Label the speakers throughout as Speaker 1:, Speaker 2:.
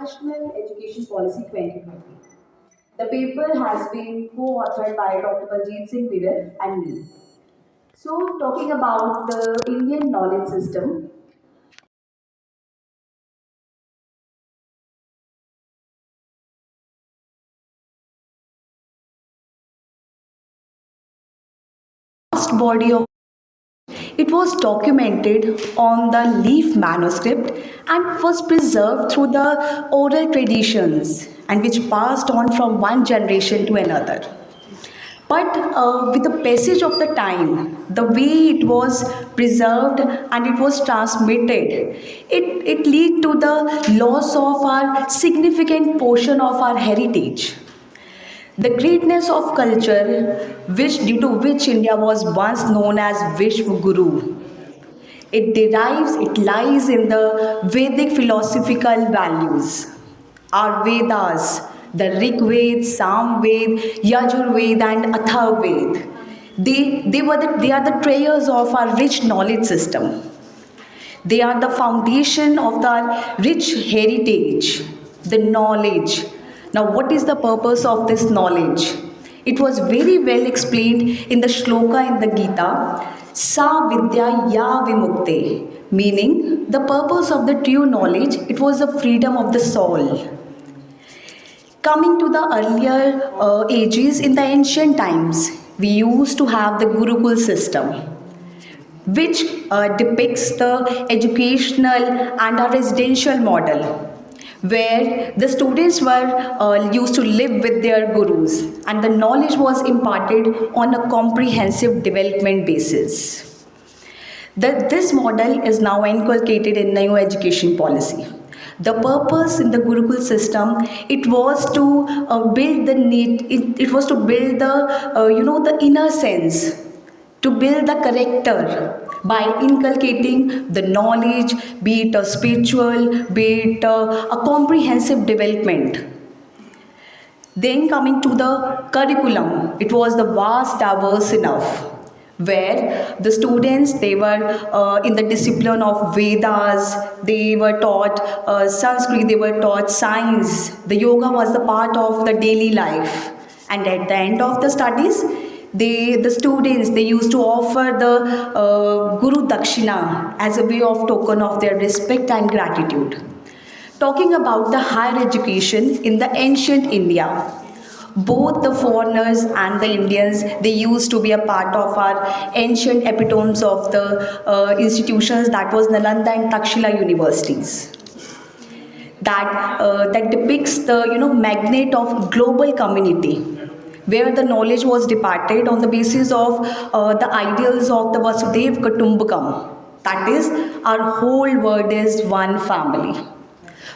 Speaker 1: National Education Policy 2020. The paper has been co-authored by Dr. Baljeet Singh Viral and me. So, talking about the Indian knowledge system, vast body of it was documented on the leaf manuscript and was preserved through the oral traditions and which passed on from one generation to another. But with the passage of the time, the way it was preserved and it was transmitted, it led to the loss of our significant portion of our heritage. The greatness of culture, which due to which India was once known as Vishwa Guru, it lies in the Vedic philosophical values. Our Vedas, the Rig Ved, Sam Ved, Yajur Ved, and Atharv Ved. They are the treasures of our rich knowledge system. They are the foundation of the rich heritage, the knowledge. Now, what is the purpose of this knowledge? It was very well explained in the shloka in the Gita, Sa Vidya Ya Vimukte, meaning the purpose of the true knowledge, it was the freedom of the soul. Coming to the earlier ages, in the ancient times, we used to have the Gurukul system, which depicts the educational and a residential model, where the students were used to live with their gurus and the knowledge was imparted on a comprehensive development basis. This model is now inculcated in new education policy. The purpose in the Gurukul system, it was to build the need, it was to build the the inner sense, to build the character by inculcating the knowledge, be it a spiritual, be it a comprehensive development. Then coming to the curriculum, it was the vast, diverse enough, where the students they were in the discipline of Vedas, they were taught Sanskrit, they were taught science. The yoga was the part of the daily life, and at the end of the studies, the students they used to offer the Guru Dakshina as a way of token of their respect and gratitude. Talking about the higher education in the ancient India, both the foreigners and the Indians, they used to be a part of our ancient epitomes of the institutions, that was Nalanda and Takshila universities. That depicts the magnet of global community, where the knowledge was departed on the basis of the ideals of the Vasudev Kutumbakam. That is, our whole world is one family.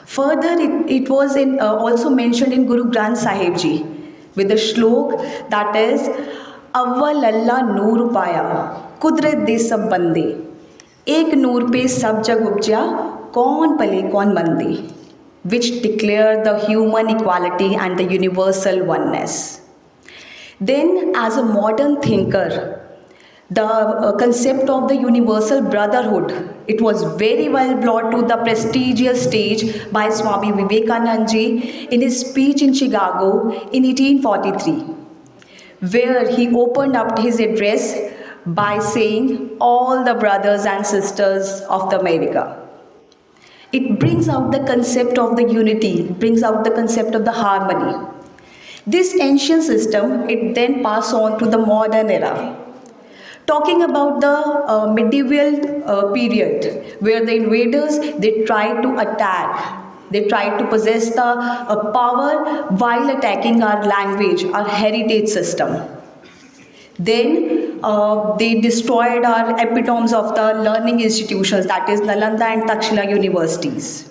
Speaker 1: Further, it was also mentioned in Guru Granth Sahib Ji with the shlok that is Avval Allah Noor Paya, Kudrat De Sab Bande, Ek Noor Pe Sab Jag Upja, Kaun Pale Kaun Bande, which declare the human equality and the universal oneness. Then, as a modern thinker, the concept of the universal brotherhood, it was very well brought to the prestigious stage by Swami Vivekananda ji in his speech in Chicago in 1843, where he opened up his address by saying, all the brothers and sisters of the America. It brings out the concept of the unity, it brings out the concept of the harmony. This ancient system, it then passed on to the modern era. Talking about the medieval period, where the invaders, they tried to attack, they tried to possess the power while attacking our language, our heritage system. Then they destroyed our epitomes of the learning institutions, that is Nalanda and Takshila universities.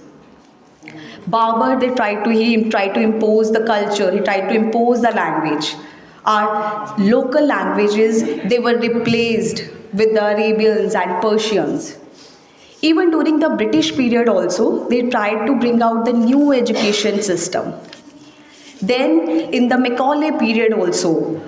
Speaker 1: Babur, he tried to impose the culture, he tried to impose the language. Our local languages, they were replaced with the Arabians and Persians. Even during the British period also, they tried to bring out the new education system. Then in the Macaulay period also,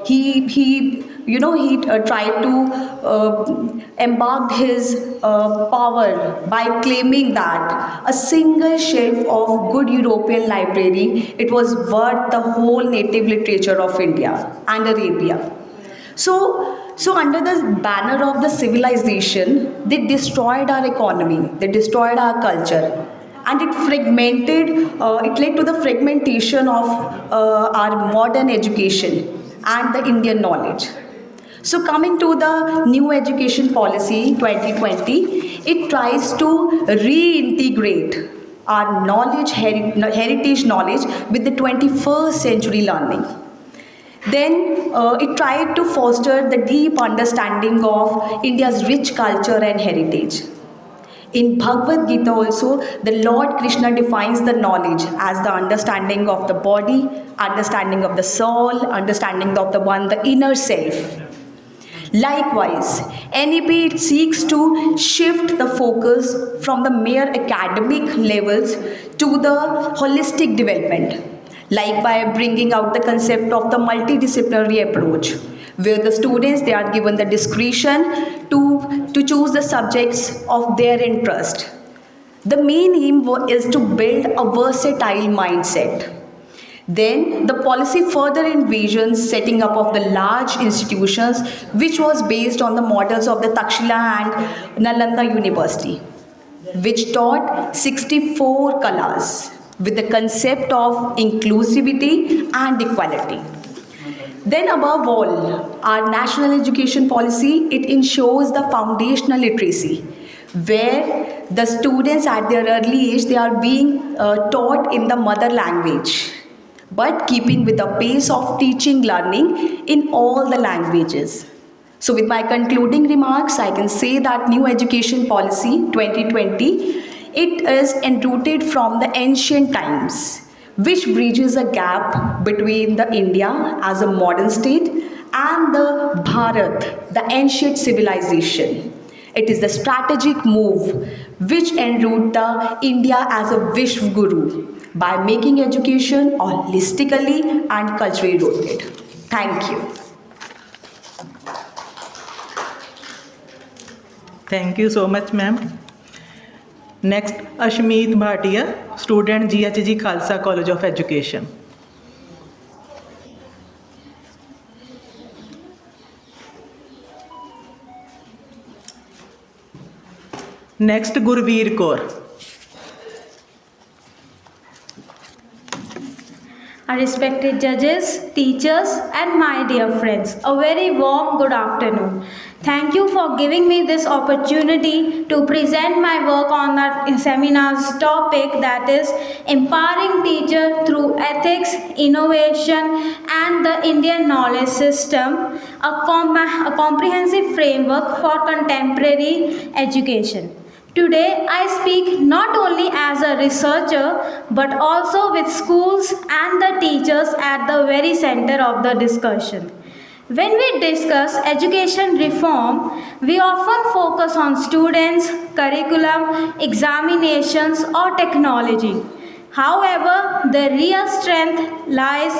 Speaker 1: he he tried to embark his power by claiming that a single shelf of good European library, it was worth the whole native literature of India and Arabia. So under the banner of the civilization, they destroyed our economy, they destroyed our culture, and it fragmented. It led to the fragmentation of our modern education and the Indian knowledge. So coming to the new education policy 2020, it tries to reintegrate our heritage knowledge with the 21st century learning. Then it tried to foster the deep understanding of India's rich culture and heritage. In Bhagavad Gita also, the Lord Krishna defines the knowledge as the understanding of the body, understanding of the soul, understanding of the one, the inner self. Likewise, NEP it seeks to shift the focus from the mere academic levels to the holistic development, like by bringing out the concept of the multidisciplinary approach, where the students they are given the discretion to choose the subjects of their interest. The main aim is to build a versatile mindset. Then the policy further envisions setting up of the large institutions which was based on the models of the Takshila and Nalanda University, which taught 64 kalas with the concept of inclusivity and equality. Then above all, our national education policy, it ensures the foundational literacy where the students at their early age they are being taught in the mother language but keeping with the pace of teaching learning in all the languages. So with my concluding remarks, I can say that new education policy 2020, it is enrooted from the ancient times, which bridges a gap between the India as a modern state and the Bharat, the ancient civilization. It is the strategic move which enroot the India as a Vishwa Guru by making education holistically and culturally rooted. Thank you.
Speaker 2: Thank you so much, ma'am. Next, Ashmeet Bhatia, student GHG Khalsa College of Education. Next, Gurveer Kaur.
Speaker 3: Our respected judges, teachers, and my dear friends, a very warm good afternoon. Thank you for giving me this opportunity to present my work on the seminar's topic, that is empowering teacher through ethics, innovation, and the Indian knowledge system, a comprehensive framework for contemporary education. Today, I speak not only as a researcher but also with schools and the teachers at the very center of the discussion. When we discuss education reform, we often focus on students, curriculum, examinations, or technology. However, the real strength lies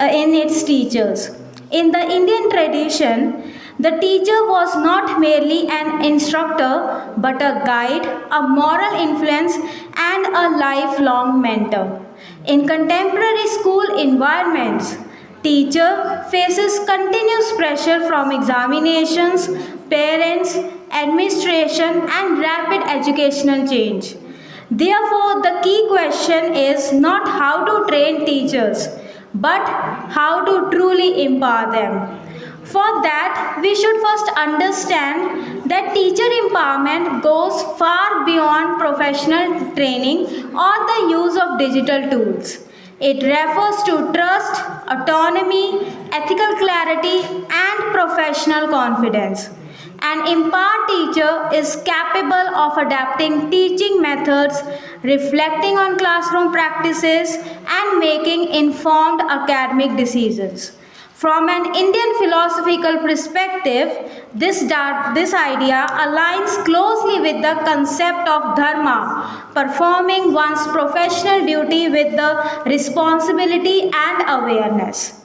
Speaker 3: in its teachers. In the Indian tradition, the teacher was not merely an instructor but a guide, a moral influence, and a lifelong mentor. In contemporary school environments, teacher faces continuous pressure from examinations, parents, administration, and rapid educational change. Therefore, the key question is not how to train teachers, but how to truly empower them. For that, we should first understand that teacher empowerment goes far beyond professional training or the use of digital tools. It refers to trust, autonomy, ethical clarity, and professional confidence. An empowered teacher is capable of adapting teaching methods, reflecting on classroom practices, and making informed academic decisions. From an Indian philosophical perspective, this idea aligns closely with the concept of dharma, performing one's professional duty with the responsibility and awareness.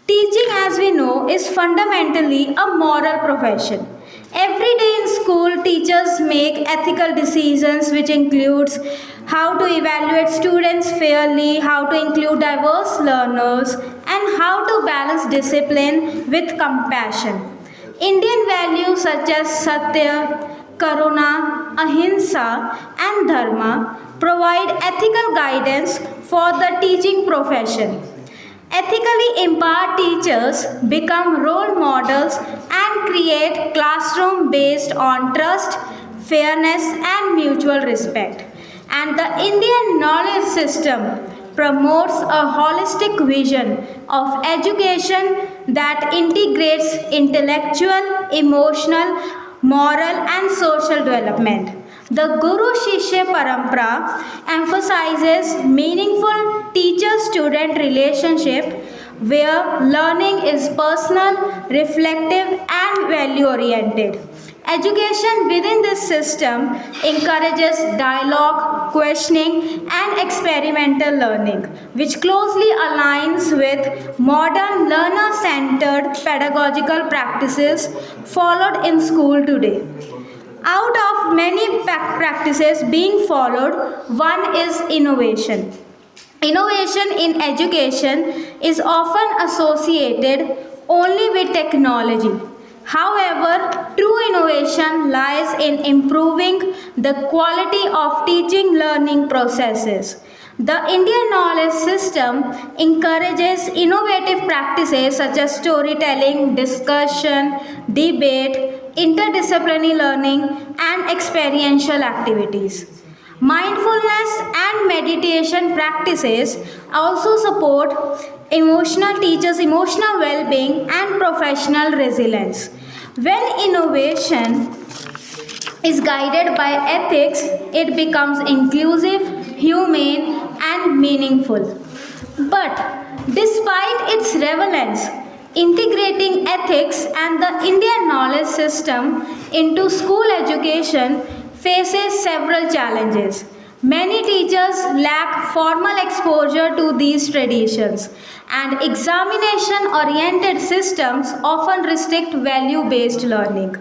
Speaker 3: Teaching, as we know, is fundamentally a moral profession. Every day in school, teachers make ethical decisions which includes how to evaluate students fairly, how to include diverse learners, and how to balance discipline with compassion. Indian values such as Satya, Karuna, Ahimsa, and Dharma provide ethical guidance for the teaching profession. Ethically empowered teachers become role models and create classroom based on trust, fairness, and mutual respect. And the Indian knowledge system promotes a holistic vision of education that integrates intellectual, emotional, moral, and social development. The Guru Shishya Parampara emphasizes meaningful teacher student relationship where learning is personal, reflective, and value oriented. Education within this system encourages dialogue, questioning, and experimental learning, which closely aligns with modern learner centered pedagogical practices followed in school today. Out of many practices being followed, one is innovation. Innovation in education is often associated only with technology. However, true innovation lies in improving the quality of teaching learning processes. The Indian knowledge system encourages innovative practices such as storytelling, discussion, debate, interdisciplinary learning, and experiential activities. Mindfulness and meditation practices also support emotional well-being and professional resilience. When innovation is guided by ethics, it becomes inclusive, humane, and meaningful. But despite its relevance, integrating ethics and the Indian knowledge system into school education faces several challenges. Many teachers lack formal exposure to these traditions, and examination oriented systems often restrict value based learning.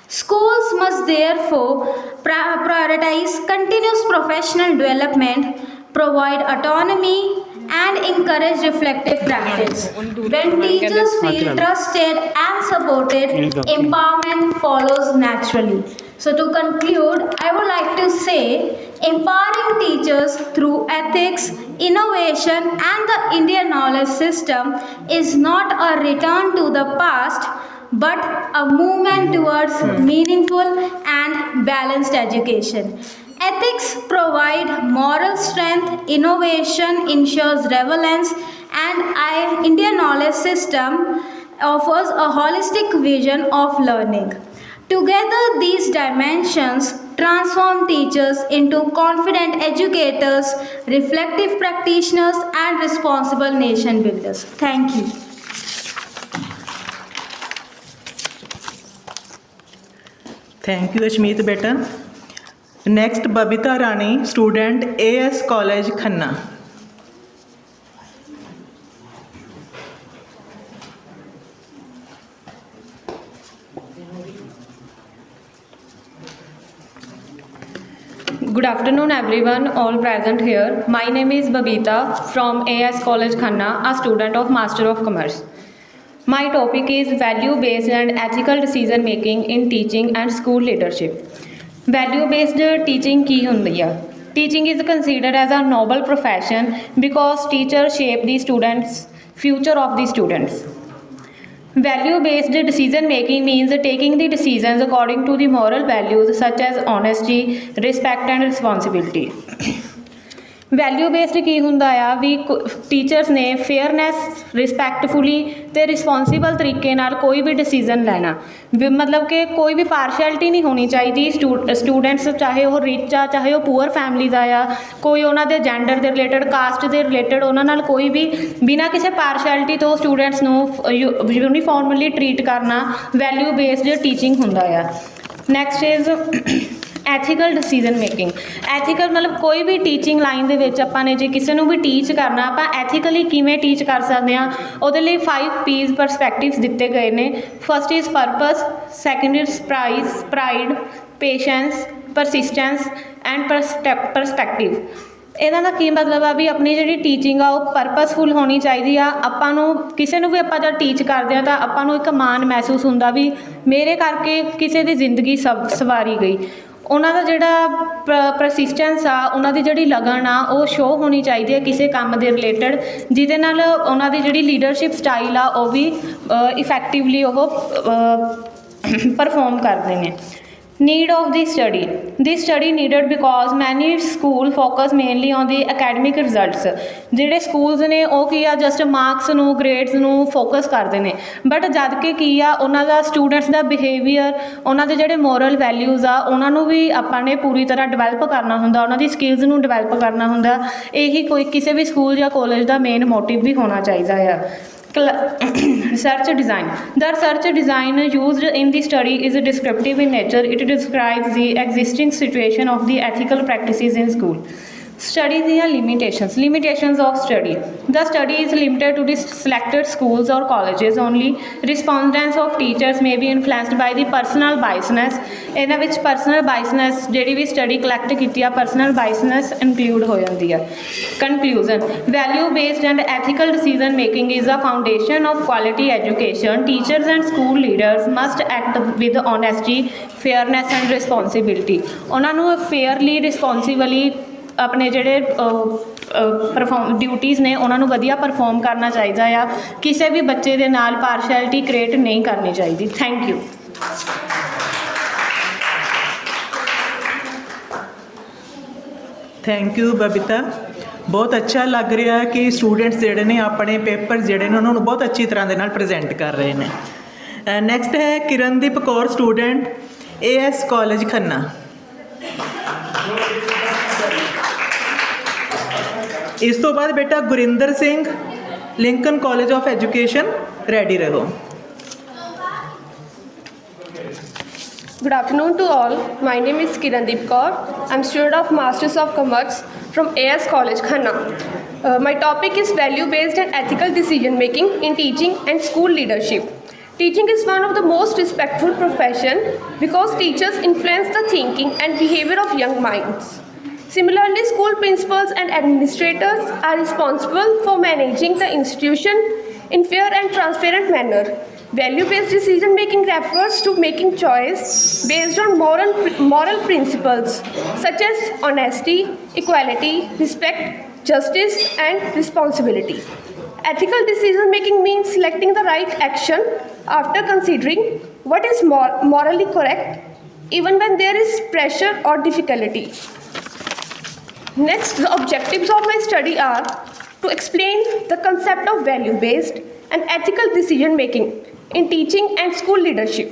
Speaker 3: Schools must therefore prioritize continuous professional development, provide autonomy, and encourage reflective practice. When teachers feel trusted and supported, empowerment follows naturally. So, to conclude, I would like to say empowering teachers through ethics, innovation, and the Indian knowledge system is not a return to the past but a movement towards meaningful and balanced education. Ethics provide moral strength, innovation ensures relevance, and Indian knowledge system offers a holistic vision of learning. Together, these dimensions transform teachers into confident educators, reflective practitioners, and responsible nation builders. Thank you.
Speaker 2: Thank you Ashmeet बेटा। Next Babita Rani, student AS college Khanna.
Speaker 4: Good afternoon everyone, all present here. My name is Babita from AS College Khanna, a student of Master of Commerce. My topic is value based and ethical decision making in teaching and school leadership. Value based teaching ਕੀ ਹੁੰਦੀ ਆ? Teaching is considered as a noble profession because teachers shape the students' future of the students. Value based decision making means taking the decisions according to the moral values such as honesty, respect and responsibility. Value based ਕੀ ਹੁੰਦਾ ਆ ਵੀ teachers ਨੇ fairness, respectfully ਅਤੇ responsible ਤਰੀਕੇ ਨਾਲ ਕੋਈ ਵੀ decision ਲੈਣਾ, ਮਤਲਬ ਕਿ ਕੋਈ ਵੀ ਪਾਰਸ਼ੈਲਿਟੀ ਨਹੀਂ ਹੋਣੀ ਚਾਹੀਦੀ। ਸਟੂਡੈਂਟਸ ਚਾਹੇ ਉਹ ਰਿਚ ਆ, ਚਾਹੇ ਉਹ ਪੂਅਰ ਫੈਮਿਲੀ ਦਾ ਆ, ਕੋਈ ਉਹਨਾਂ ਦੇ ਜੈਂਡਰ ਦੇ ਰਿਲੇਟਡ, ਕਾਸਟ ਦੇ ਰਿਲੇਟਡ, ਉਹਨਾਂ ਨਾਲ ਕੋਈ ਵੀ ਬਿਨਾਂ ਕਿਸੇ ਪਾਰਸ਼ੈਲਿਟੀ ਤੋਂ ਸਟੂਡੈਂਟਸ ਨੂੰ ਯੂਨੀਫਾਰਮਲੀ ਟਰੀਟ ਕਰਨਾ ਵੈਲਿਊ ਬੇਸਡ ਟੀਚਿੰਗ ਹੁੰਦਾ ਆ। Next is ethical decision making. Ethical ਮਤਲਬ ਕੋਈ ਵੀ ਟੀਚਿੰਗ ਲਾਈਨ ਦੇ ਵਿੱਚ ਆਪਾਂ ਨੇ ਜੇ ਕਿਸੇ ਨੂੰ ਵੀ ਟੀਚ ਕਰਨਾ, ਆਪਾਂ ਐਥੀਕਲੀ ਕਿਵੇਂ ਟੀਚ ਕਰ ਸਕਦੇ ਹਾਂ, ਉਹਦੇ ਲਈ 5 P's ਪਰਸਪੈਕਟਿਵਸ ਦਿੱਤੇ ਗਏ ਨੇ। First is purpose, second is pride, patience, persistence and perspective. ਇਹਨਾਂ ਦਾ ਕੀ ਮਤਲਬ ਆ ਵੀ ਆਪਣੀ ਜਿਹੜੀ ਟੀਚਿੰਗ ਆ ਉਹ ਪਰਪਸਫੁਲ ਹੋਣੀ ਚਾਹੀਦੀ ਆ। ਆਪਾਂ ਨੂੰ ਕਿਸੇ ਨੂੰ ਵੀ ਆਪਾਂ ਜਦ ਟੀਚ ਕਰਦੇ ਹਾਂ ਤਾਂ ਆਪਾਂ ਨੂੰ ਇੱਕ ਮਾਣ ਮਹਿਸੂਸ ਹੁੰਦਾ ਵੀ ਮੇਰੇ ਕਰਕੇ ਕਿਸੇ ਦੀ ਜ਼ਿੰਦਗੀ ਸਵਾਰੀ ਗਈ। ਉਹਨਾਂ ਦਾ ਜਿਹੜਾ ਪਰਸਿਸਟੈਂਸ ਆ, ਉਹਨਾਂ ਦੀ ਜਿਹੜੀ ਲਗਨ ਆ ਉਹ ਸ਼ੋਅ ਹੋਣੀ ਚਾਹੀਦੀ ਹੈ ਕਿਸੇ ਕੰਮ ਦੇ ਰਿਲੇਟਡ, ਜਿਹਦੇ ਨਾਲ ਉਹਨਾਂ ਦੀ ਜਿਹੜੀ ਲੀਡਰਸ਼ਿਪ ਸਟਾਈਲ ਆ ਉਹ ਵੀ ਇਫੈਕਟਿਵਲੀ ਉਹ ਪਰਫੋਰਮ ਕਰਦੇ ਨੇ। Need of the study. This study needed because many school focus mainly on the academic results. ਜਿਹੜੇ ਸਕੂਲਸ ਨੇ ਉਹ ਕੀ ਆ ਜਸਟ ਮਾਰਕਸ ਨੂੰ ਗ੍ਰੇਡਸ ਨੂੰ ਫੋਕਸ ਕਰਦੇ ਨੇ, ਬਟ ਜਦ ਕਿ ਕੀ ਆ ਉਹਨਾਂ ਦਾ ਸਟੂਡੈਂਟਸ ਦਾ ਬਿਹੇਵੀਅਰ, ਉਹਨਾਂ ਦੇ ਜਿਹੜੇ ਮੋਰਲ ਵੈਲਿਊਜ਼ ਆ ਉਹਨਾਂ ਨੂੰ ਵੀ ਆਪਾਂ ਨੇ ਪੂਰੀ ਤਰ੍ਹਾਂ ਡਿਵੈਲਪ ਕਰਨਾ ਹੁੰਦਾ, ਉਹਨਾਂ ਦੀ ਸਕਿੱਲਸ ਨੂੰ ਡਿਵੈਲਪ ਕਰਨਾ ਹੁੰਦਾ। ਇਹੀ ਕੋਈ ਕਿਸੇ ਵੀ ਸਕੂਲ ਜਾਂ ਕਾਲਜ ਦਾ ਮੇਨ ਮੋਟਿਵ ਵੀ ਹੋਣਾ ਚਾਹੀਦਾ ਆ। Research design. The research design used in the study is descriptive in nature. It describes the existing situation of the ethical practices in school. Study the limitations of study. The study is limited to the selected schools or colleges only. Respondents of teachers may be influenced by the personal biasness. ਇਹਨਾਂ ਵਿੱਚ personal biasness ਜਿਹੜੀ ਵੀ study collect ਕੀਤੀ ਆ personal biasness include ਹੋ ਜਾਂਦੀ ਆ। Conclusion. Value based and ethical decision making is the foundation of quality education. Teachers and school leaders must act with honesty, fairness and responsibility. ਉਹਨਾਂ ਨੂੰ fairly, responsibly ਆਪਣੇ ਜਿਹੜੇ duties ਨੇ ਉਹਨਾਂ ਨੂੰ ਵਧੀਆ ਪਰਫੋਰਮ ਕਰਨਾ ਚਾਹੀਦਾ ਆ। ਕਿਸੇ ਵੀ ਬੱਚੇ ਦੇ ਨਾਲ ਪਾਰਸ਼ੈਲਿਟੀ ਕ੍ਰੀਏਟ ਨਹੀਂ ਕਰਨੀ ਚਾਹੀਦੀ। Thank you.
Speaker 2: Thank you Babita. ਬਹੁਤ ਅੱਛਾ ਲੱਗ ਰਿਹਾ ਕਿ ਸਟੂਡੈਂਟਸ ਜਿਹੜੇ ਨੇ ਆਪਣੇ ਪੇਪਰ ਜਿਹੜੇ ਨੇ ਉਹਨਾਂ ਨੂੰ ਬਹੁਤ ਅੱਛੀ ਤਰ੍ਹਾਂ ਦੇ ਨਾਲ ਪ੍ਰੈਜ਼ੈਂਟ ਕਰ ਰਹੇ ਨੇ। ਨੈਕਸਟ ਹੈ Kirandeep Kaur, student AS college Khanna. ਇਸ ਤੋਂ ਬਾਅਦ ਬੇਟਾ Gurinder Singh, Lincoln college of education. Ready ਰਹੋ।
Speaker 5: Good afternoon to all. My name is Kirandeep Kaur. I'm student of Masters of Commerce from AS College, Khanna. My topic is value-based and ethical decision-making in teaching and school leadership. Teaching is one of the most respectful profession because teachers influence the thinking and behavior of young minds. Similarly, school principals and administrators are responsible for managing the institution in fair and transparent manner. Value-based decision-making refers to making choice based on moral principles such as honesty, equality, respect, justice, and responsibility. Ethical decision-making means selecting the right action after considering what is morally correct, even when there is pressure or difficulty. Next, the objectives of my study are to explain the concept of value-based and ethical decision-making in teaching and school leadership.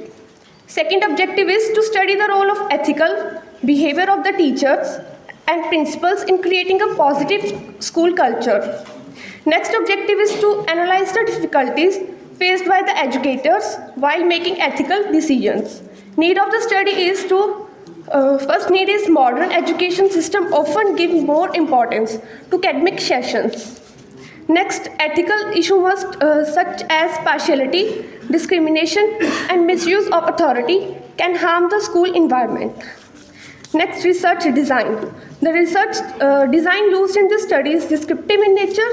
Speaker 5: Second objective is to study the role of ethical behavior of the teachers and principals in creating a positive school culture. Next objective is to analyze the difficulties faced by the educators while making ethical decisions. Need of the study is to first need is modern education system often give more importance to academic sessions. Next, ethical issue must such as partiality, discrimination and misuse of authority can harm the school environment. Next, research design. The research design used in this study is descriptive in nature.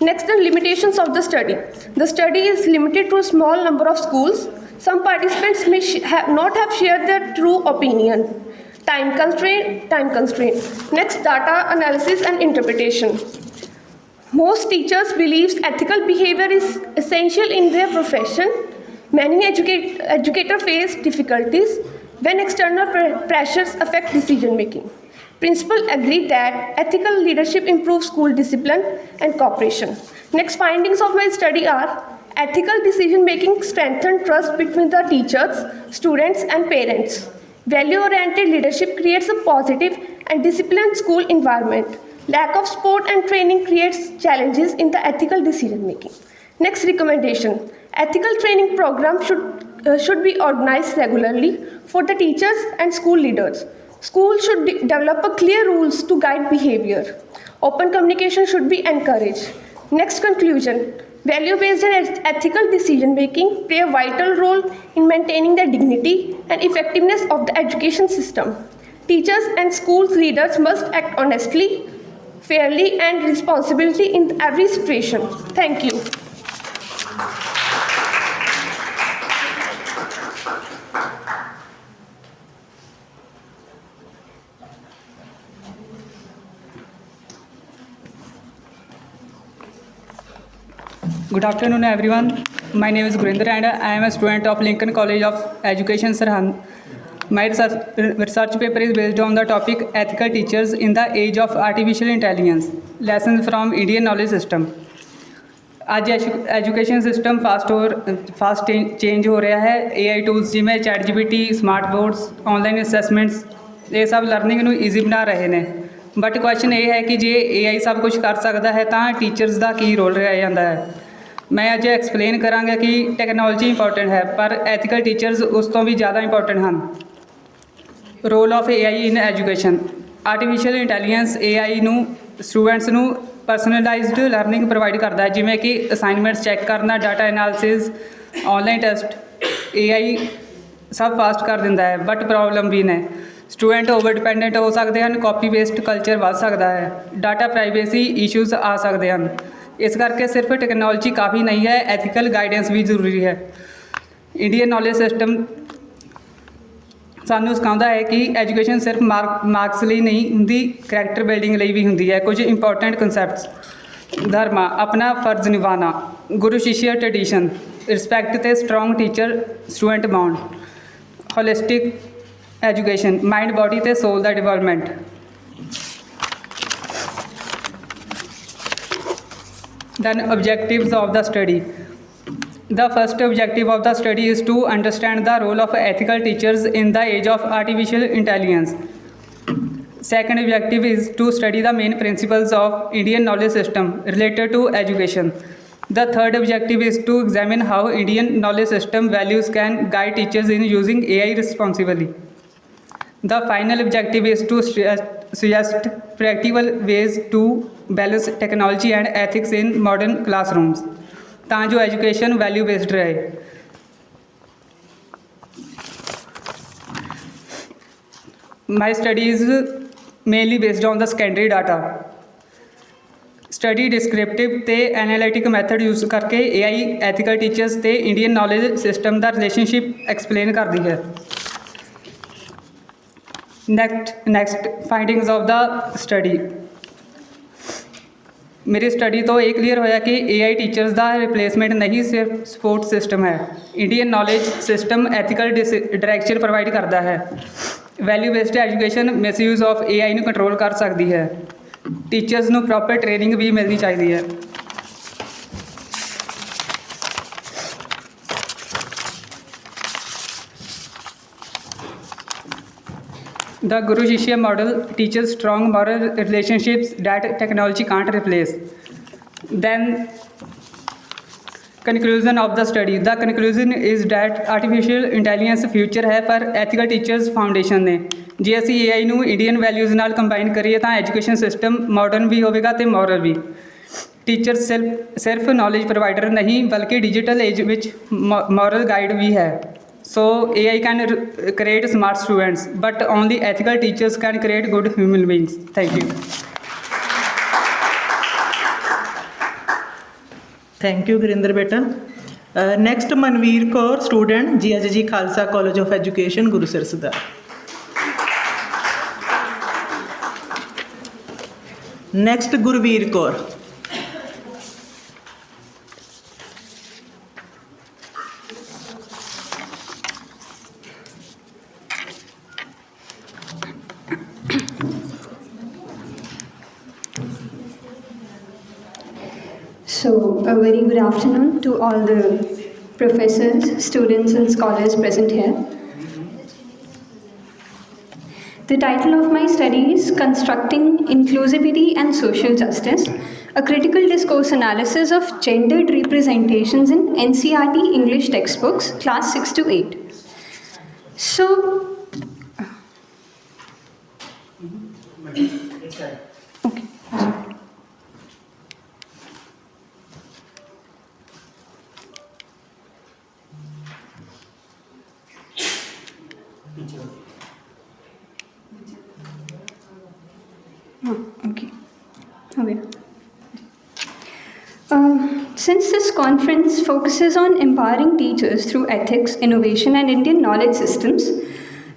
Speaker 5: Next, the limitations of the study. The study is limited to a small number of schools. Some participants may not have shared their true opinion. Time constraint. Next, data analysis and interpretation. Most teachers believe ethical behavior is essential in their profession. Many educators face difficulties when external pressures affect decision making. Principals agree that ethical leadership improves school discipline and cooperation. Next, findings of my study are ethical decision-making strengthens trust between the teachers, students, and parents. Value-oriented leadership creates a positive and disciplined school environment. Lack of support and training creates challenges in the ethical decision-making. Next recommendation. Ethical training program should be organized regularly for the teachers and school leaders. Schools should develop a clear rules to guide behavior. Open communication should be encouraged. Next conclusion. Value-based and ethical decision-making play a vital role in maintaining the dignity and effectiveness of the education system. Teachers and school leaders must act honestly, fairly, and responsibly in every situation. Thank you.
Speaker 6: Good afternoon, everyone. My name is Gurinder and I am a student of Lincoln College of Education, Sarhand. My research paper is based on the topic Ethical Teachers in the Age of Artificial Intelligence, Lessons from Indian Knowledge System. ਅੱਜ education system fast change ਹੋ ਰਿਹਾ ਹੈ। AI tools ਜਿਵੇਂ ChatGPT, smart boards, online ਅਸੈਸਮੈਂਟਸ ਇਹ ਸਭ learning ਨੂੰ easy ਬਣਾ ਰਹੇ ਨੇ। ਬਟ ਕੁਐਸਚਨ ਇਹ ਹੈ ਕਿ ਜੇ AI ਸਭ ਕੁਝ ਕਰ ਸਕਦਾ ਹੈ ਤਾਂ ਟੀਚਰਸ ਦਾ ਕੀ ਰੋਲ ਰਹਿ ਜਾਂਦਾ ਹੈ। ਮੈਂ ਅੱਜ ਐਕਸਪਲੇਨ ਕਰਾਂਗਾ ਕਿ ਟੈਕਨੋਲੋਜੀ ਇੰਪੋਰਟੈਂਟ ਹੈ ਪਰ ਐਥੀਕਲ ਟੀਚਰਸ ਉਸ ਤੋਂ ਵੀ ਜ਼ਿਆਦਾ ਇੰਪੋਰਟੈਂਟ ਹਨ। Role of AI in education. Artificial intelligence AI ਨੂੰ ਸਟੂਡੈਂਟਸ ਨੂੰ ਪਰਸਨਲਾਈਜ਼ਡ ਲਰਨਿੰਗ ਪ੍ਰੋਵਾਈਡ ਕਰਦਾ ਹੈ, ਜਿਵੇਂ ਕਿ ਅਸਾਈਨਮੈਂਟਸ ਚੈੱਕ ਕਰਨਾ, data analysis, online test. AI ਸਭ ਫਾਸਟ ਕਰ ਦਿੰਦਾ ਹੈ ਬਟ ਪ੍ਰੋਬਲਮ ਵੀ ਨੇ। ਸਟੂਡੈਂਟ ਓਵਰ ਡਿਪੈਂਡੈਂਟ ਹੋ ਸਕਦੇ ਹਨ, ਕਾਪੀ ਪੇਸਟ ਕਲਚਰ ਵੱਧ ਸਕਦਾ ਹੈ, ਡਾਟਾ ਪ੍ਰਾਈਵੇਸੀ ਇਸ਼ੂਜ਼ ਆ ਸਕਦੇ ਹਨ। ਇਸ ਕਰਕੇ ਸਿਰਫ ਟੈਕਨੋਲੋਜੀ ਕਾਫੀ ਨਹੀਂ ਹੈ, ਐਥੀਕਲ ਗਾਈਡੈਂਸ ਵੀ ਜ਼ਰੂਰੀ ਹੈ। ਇੰਡੀਅਨ ਨੌਲੇਜ ਸਿਸਟਮ ਸਾਨੂੰ ਸਿਖਾਉਂਦਾ ਹੈ ਕਿ ਐਜੂਕੇਸ਼ਨ ਸਿਰਫ ਮਾਰਕਸ ਲਈ ਨਹੀਂ ਹੁੰਦੀ, ਕਰੈਕਟਰ ਬਿਲਡਿੰਗ ਲਈ ਵੀ ਹੁੰਦੀ ਹੈ। ਕੁਝ ਇੰਪੋਰਟੈਂਟ ਕਨਸੈਪਟਸ। ਧਰਮਾ, ਆਪਣਾ ਫਰਜ਼ ਨਿਭਾਉਣਾ। ਗੁਰੂ ਸ਼ਿਸ਼ਯ ਟ੍ਰੈਡੀਸ਼ਨ, ਰਿਸਪੈਕਟ ਅਤੇ strong teacher student bond. Holistic education, mind, body ਅਤੇ ਸੋਲ ਦਾ development. Then objectives of the study. The first objective of the study is to understand the role of ethical teachers in the age of artificial intelligence. Second objective is to study the main principles of Indian knowledge system related to education. The third objective is to examine how Indian knowledge system values can guide teachers in using AI responsibly. The final objective is to suggest practical ways to balance technology and ethics in modern classrooms ਤਾਂ ਜੋ education value based ਰਹੇ। My studies mainly based on the secondary data. Study descriptive ਅਤੇ analytic method use ਕਰਕੇ AI ethical teachers ਅਤੇ Indian knowledge system ਦਾ relationship explain ਕਰਦੀ ਹੈ। Next findings of the study. ਮੇਰੀ ਸਟੱਡੀ ਤੋਂ ਇਹ ਕਲੀਅਰ ਹੋਇਆ ਕਿ AI ਟੀਚਰਸ ਦਾ ਰਿਪਲੇਸਮੈਂਟ ਨਹੀਂ, ਸਿਰਫ ਸਪੋਰਟ ਸਿਸਟਮ ਹੈ। Indian knowledge system ethical direction provide ਕਰਦਾ ਹੈ। Value based education misuse of AI ਨੂੰ ਕੰਟਰੋਲ ਕਰ ਸਕਦੀ ਹੈ। ਟੀਚਰਸ ਨੂੰ ਪ੍ਰੋਪਰ ਟ੍ਰੇਨਿੰਗ ਵੀ ਮਿਲਣੀ ਚਾਹੀਦੀ ਹੈ। The Guru Shishya model teaches strong moral relationships that technology can't replace. Then, conclusion of the study. The conclusion is that artificial intelligence future ਹੈ ਪਰ ethical teachers foundation ਨੇ। ਜੇ ਅਸੀਂ AI ਨੂੰ ਇੰਡੀਅਨ ਵੈਲਿਊਜ਼ ਨਾਲ ਕੰਬਾਈਨ ਕਰੀਏ ਤਾਂ education system modern ਵੀ ਹੋਵੇਗਾ ਅਤੇ ਮੋਰਲ ਵੀ। ਟੀਚਰ ਸਿਰਫ ਨੌਲੇਜ ਪ੍ਰੋਵਾਈਡਰ ਨਹੀਂ ਬਲਕਿ ਡਿਜੀਟਲ ਏਜ ਵਿੱਚ ਮੋਰਲ ਗਾਈਡ ਵੀ ਹੈ। So AI can create smart students, but only ethical teachers can create good human beings. Thank you.
Speaker 2: Thank you Gurinder ਬੇਟਾ। Next Manveer Kaur, student GHG Khalsa college of education, Gurusar Sadhar. Next Gurveer Kaur.
Speaker 7: So, a very good afternoon to all the professors, students and scholars present here. The title of my study is Constructing Inclusivity and Social Justice, a critical discourse analysis of gendered representations in NCERT English textbooks, class 6 to 8. So, Okay. Okay. Okay. Since this conference focuses on empowering teachers through ethics, innovation, and Indian knowledge systems,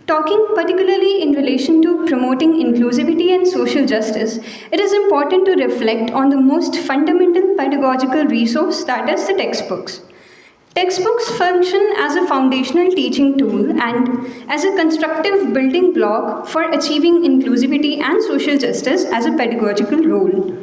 Speaker 7: talking particularly in relation to promoting inclusivity and social justice, it is important to reflect on the most fundamental pedagogical resource, that is the textbooks. Textbooks function as a foundational teaching tool and as a constructive building block for achieving inclusivity and social justice as a pedagogical role.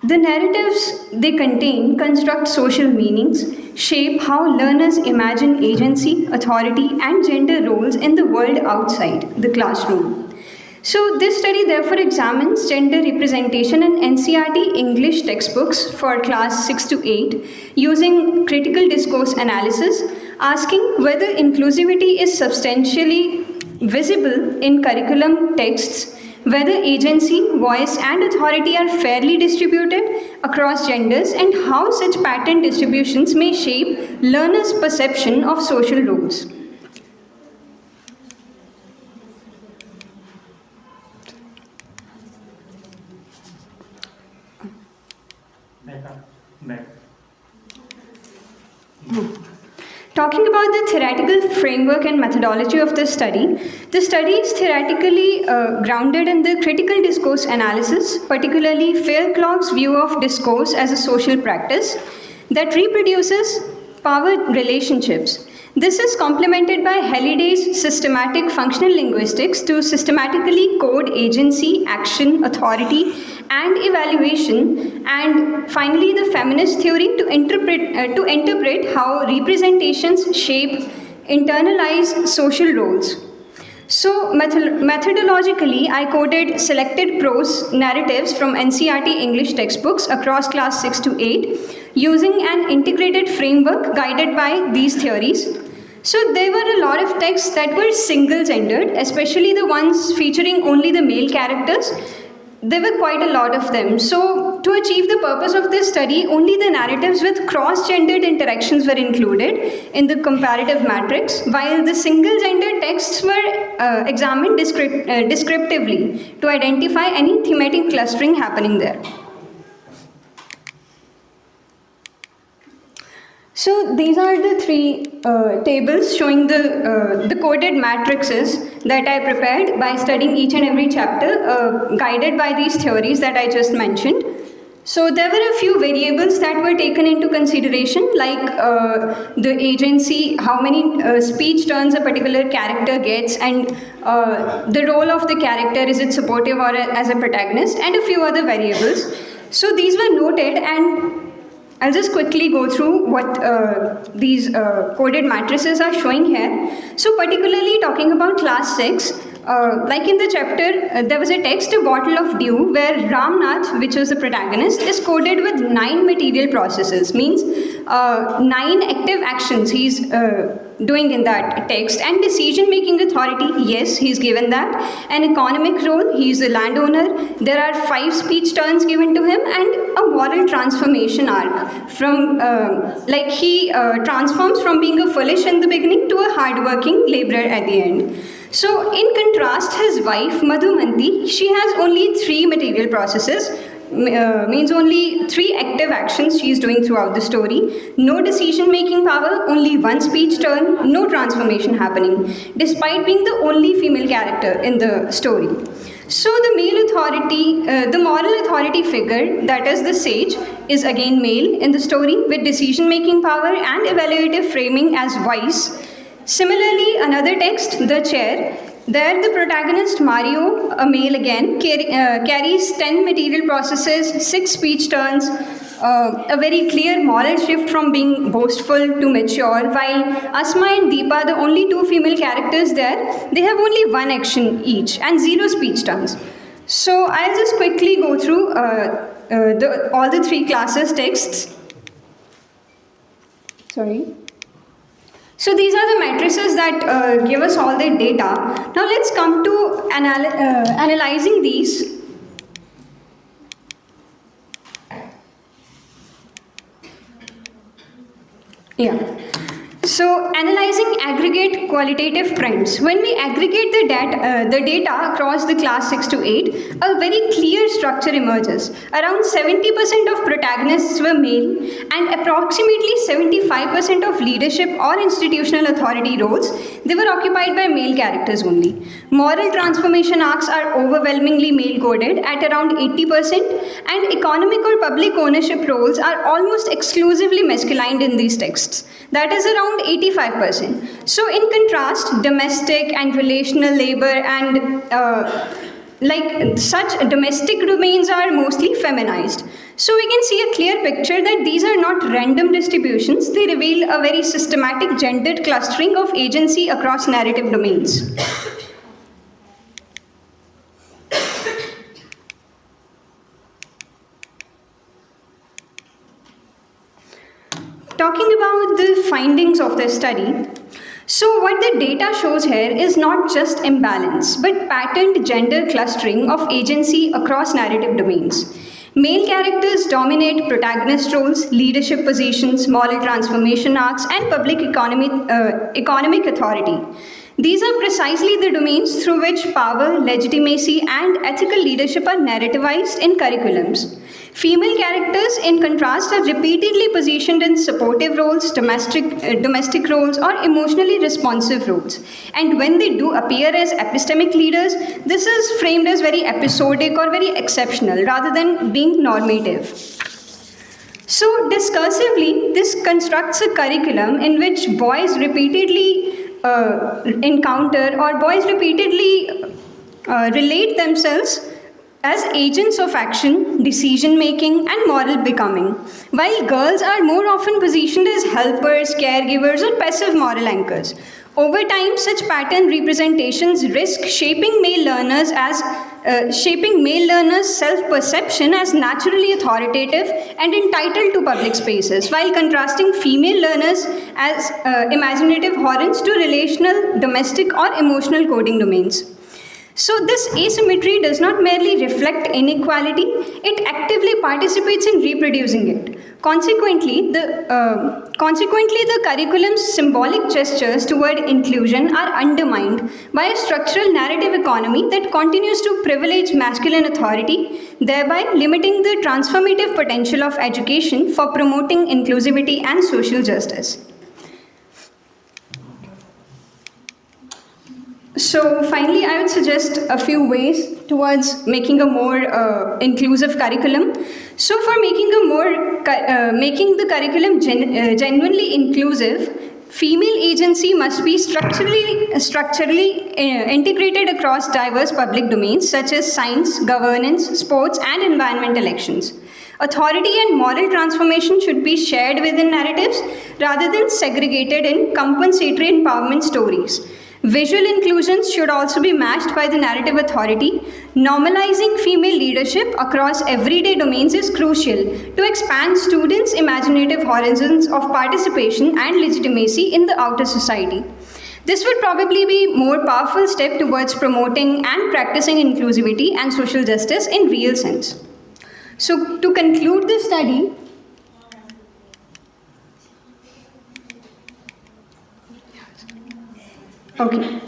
Speaker 7: The narratives they contain construct social meanings, shape how learners imagine agency, authority, and gender roles in the world outside the classroom. So, this study therefore examines gender representation in NCERT English textbooks for class 6 to 8 using critical discourse analysis, asking whether inclusivity is substantially visible in curriculum texts, whether agency, voice, and authority are fairly distributed across genders, and how such pattern distributions may shape learners' perception of social roles. Talking about the theoretical framework and methodology of the study is theoretically grounded in the critical discourse analysis, particularly Faircloug's view of discourse as a social practice that reproduces power relationships. This is complemented by Halliday's systematic functional linguistics to systematically code agency, action, authority, and evaluation, and finally the feminist theory to interpret how representations shape internalized social roles. So methodologically, I coded selected prose narratives from NCERT English textbooks across class 6 to 8 using an integrated framework guided by these theories. So there were a lot of texts that were single-gendered, especially the ones featuring only the male characters. There were quite a lot of them. So to achieve the purpose of this study, only the narratives with cross-gendered interactions were included in the comparative matrix, while the single-gendered texts were examined descriptively to identify any thematic clustering happening there. So these are the three tables showing the coded matrices that I prepared by studying each and every chapter, guided by these theories that I just mentioned. So there were a few variables that were taken into consideration, like the agency, how many speech turns a particular character gets, and the role of the character, is it supportive or as a protagonist, and a few other variables. So these were noted, and I'll just quickly go through what these coded matrices are showing here. So particularly talking about class 6, like in the chapter, there was a text, A Bottle of Dew, where Ramnath, which was the protagonist, is coded with 9 material processes, means 9 active actions he's doing in that text, and decision-making authority, yes, he's given that. An economic role, he's a landowner. There are 5 speech turns given to him, and a moral transformation arc. From like he transforms from being a foolish in the beginning to a hardworking laborer at the end. So in contrast, his wife Madhumanti, she has only 3 material processes, means only 3 active actions she is doing throughout the story. No decision making power, only 1 speech turn, no transformation happening, despite being the only female character in the story. So the male authority, the moral authority figure, that is the sage, is again male in the story, with decision making power and evaluative framing as wise. Similarly, another text, The Chair, there the protagonist Mario, a male again, carries 10 material processes, 6 speech turns, a very clear moral shift from being boastful to mature, while Asma and Deepa, the only 2 female characters there, they have only 1 action each and 0 speech turns. So I'll just quickly go through all the 3 classes texts. Sorry. So these are the matrices that give us all the data. Now let's come to analyzing these. Yeah. So analyzing aggregate qualitative trends. When we aggregate the data across the class 6 to 8, a very clear structure emerges. Around 70% of protagonists were male and approximately 75% of leadership or institutional authority roles, they were occupied by male characters only. Moral transformation arcs are overwhelmingly male coded at around 80%, and economic or public ownership roles are almost exclusively masculine in these texts. That is around 85%. So in contrast, domestic and relational labor and like such domestic domains are mostly feminized. So we can see a clear picture that these are not random distributions. They reveal a very systematic gendered clustering of agency across narrative domains. Talking about the findings of this study, so what the data shows here is not just imbalance, but patterned gender clustering of agency across narrative domains. Male characters dominate protagonist roles, leadership positions, moral transformation arcs, and public economic authority. These are precisely the domains through which power, legitimacy, and ethical leadership are narrativized in curriculums. Female characters, in contrast, are repeatedly positioned in supportive roles, domestic roles, or emotionally responsive roles. And when they do appear as epistemic leaders, this is framed as very episodic or very exceptional rather than being normative. So, discursively, this constructs a curriculum in which boys repeatedly encounter or boys repeatedly relate themselves as agents of action, decision making, and moral becoming, while girls are more often positioned as helpers, caregivers, or passive moral anchors. Over time, such pattern representations risk shaping male learners' self-perception as naturally authoritative and entitled to public spaces, while contrasting female learners as imaginative horrors to relational, domestic, or emotional coding domains. So this asymmetry does not merely reflect inequality, it actively participates in reproducing it. Consequently, the curriculum's symbolic gestures toward inclusion are undermined by a structural narrative economy that continues to privilege masculine authority, thereby limiting the transformative potential of education for promoting inclusivity and social justice. So finally, I would suggest a few ways towards making a more inclusive curriculum. So for making the curriculum genuinely inclusive, female agency must be structurally integrated across diverse public domains such as science, governance, sports, and environmental actions. Authority and moral transformation should be shared within narratives rather than segregated in compensatory empowerment stories. Visual inclusions should also be matched by the narrative authority. Normalizing female leadership across everyday domains is crucial to expand students' imaginative horizons of participation and legitimacy in the outer society. This would probably be a more powerful step towards promoting and practicing inclusivity and social justice in real sense. So to conclude this study, okay.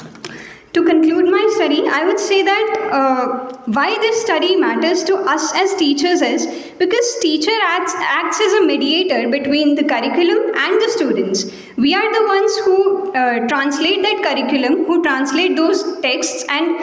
Speaker 7: To conclude my study, I would say that why this study matters to us as teachers is because teacher acts as a mediator between the curriculum and the students. We are the ones who translate that curriculum, who translate those texts and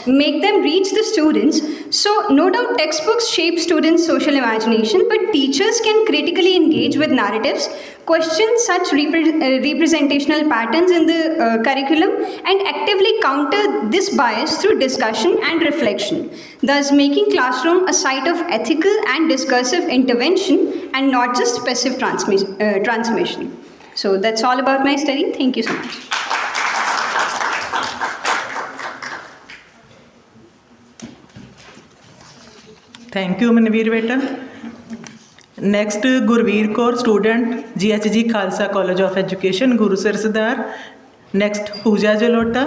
Speaker 7: make them reach the students. So no doubt textbooks shape students' social imagination, but teachers can critically engage with narratives, question such representational patterns in the curriculum, and actively counter this bias through discussion and reflection, thus making classroom a site of ethical and discursive intervention and not just passive transmission. So that's all about my study. Thank you so much.
Speaker 2: Thank you, Manveer beta. Next Gurveer Kaur student GHG Khalsa college of education Gurusar Sadhar. Next Pooja Jalota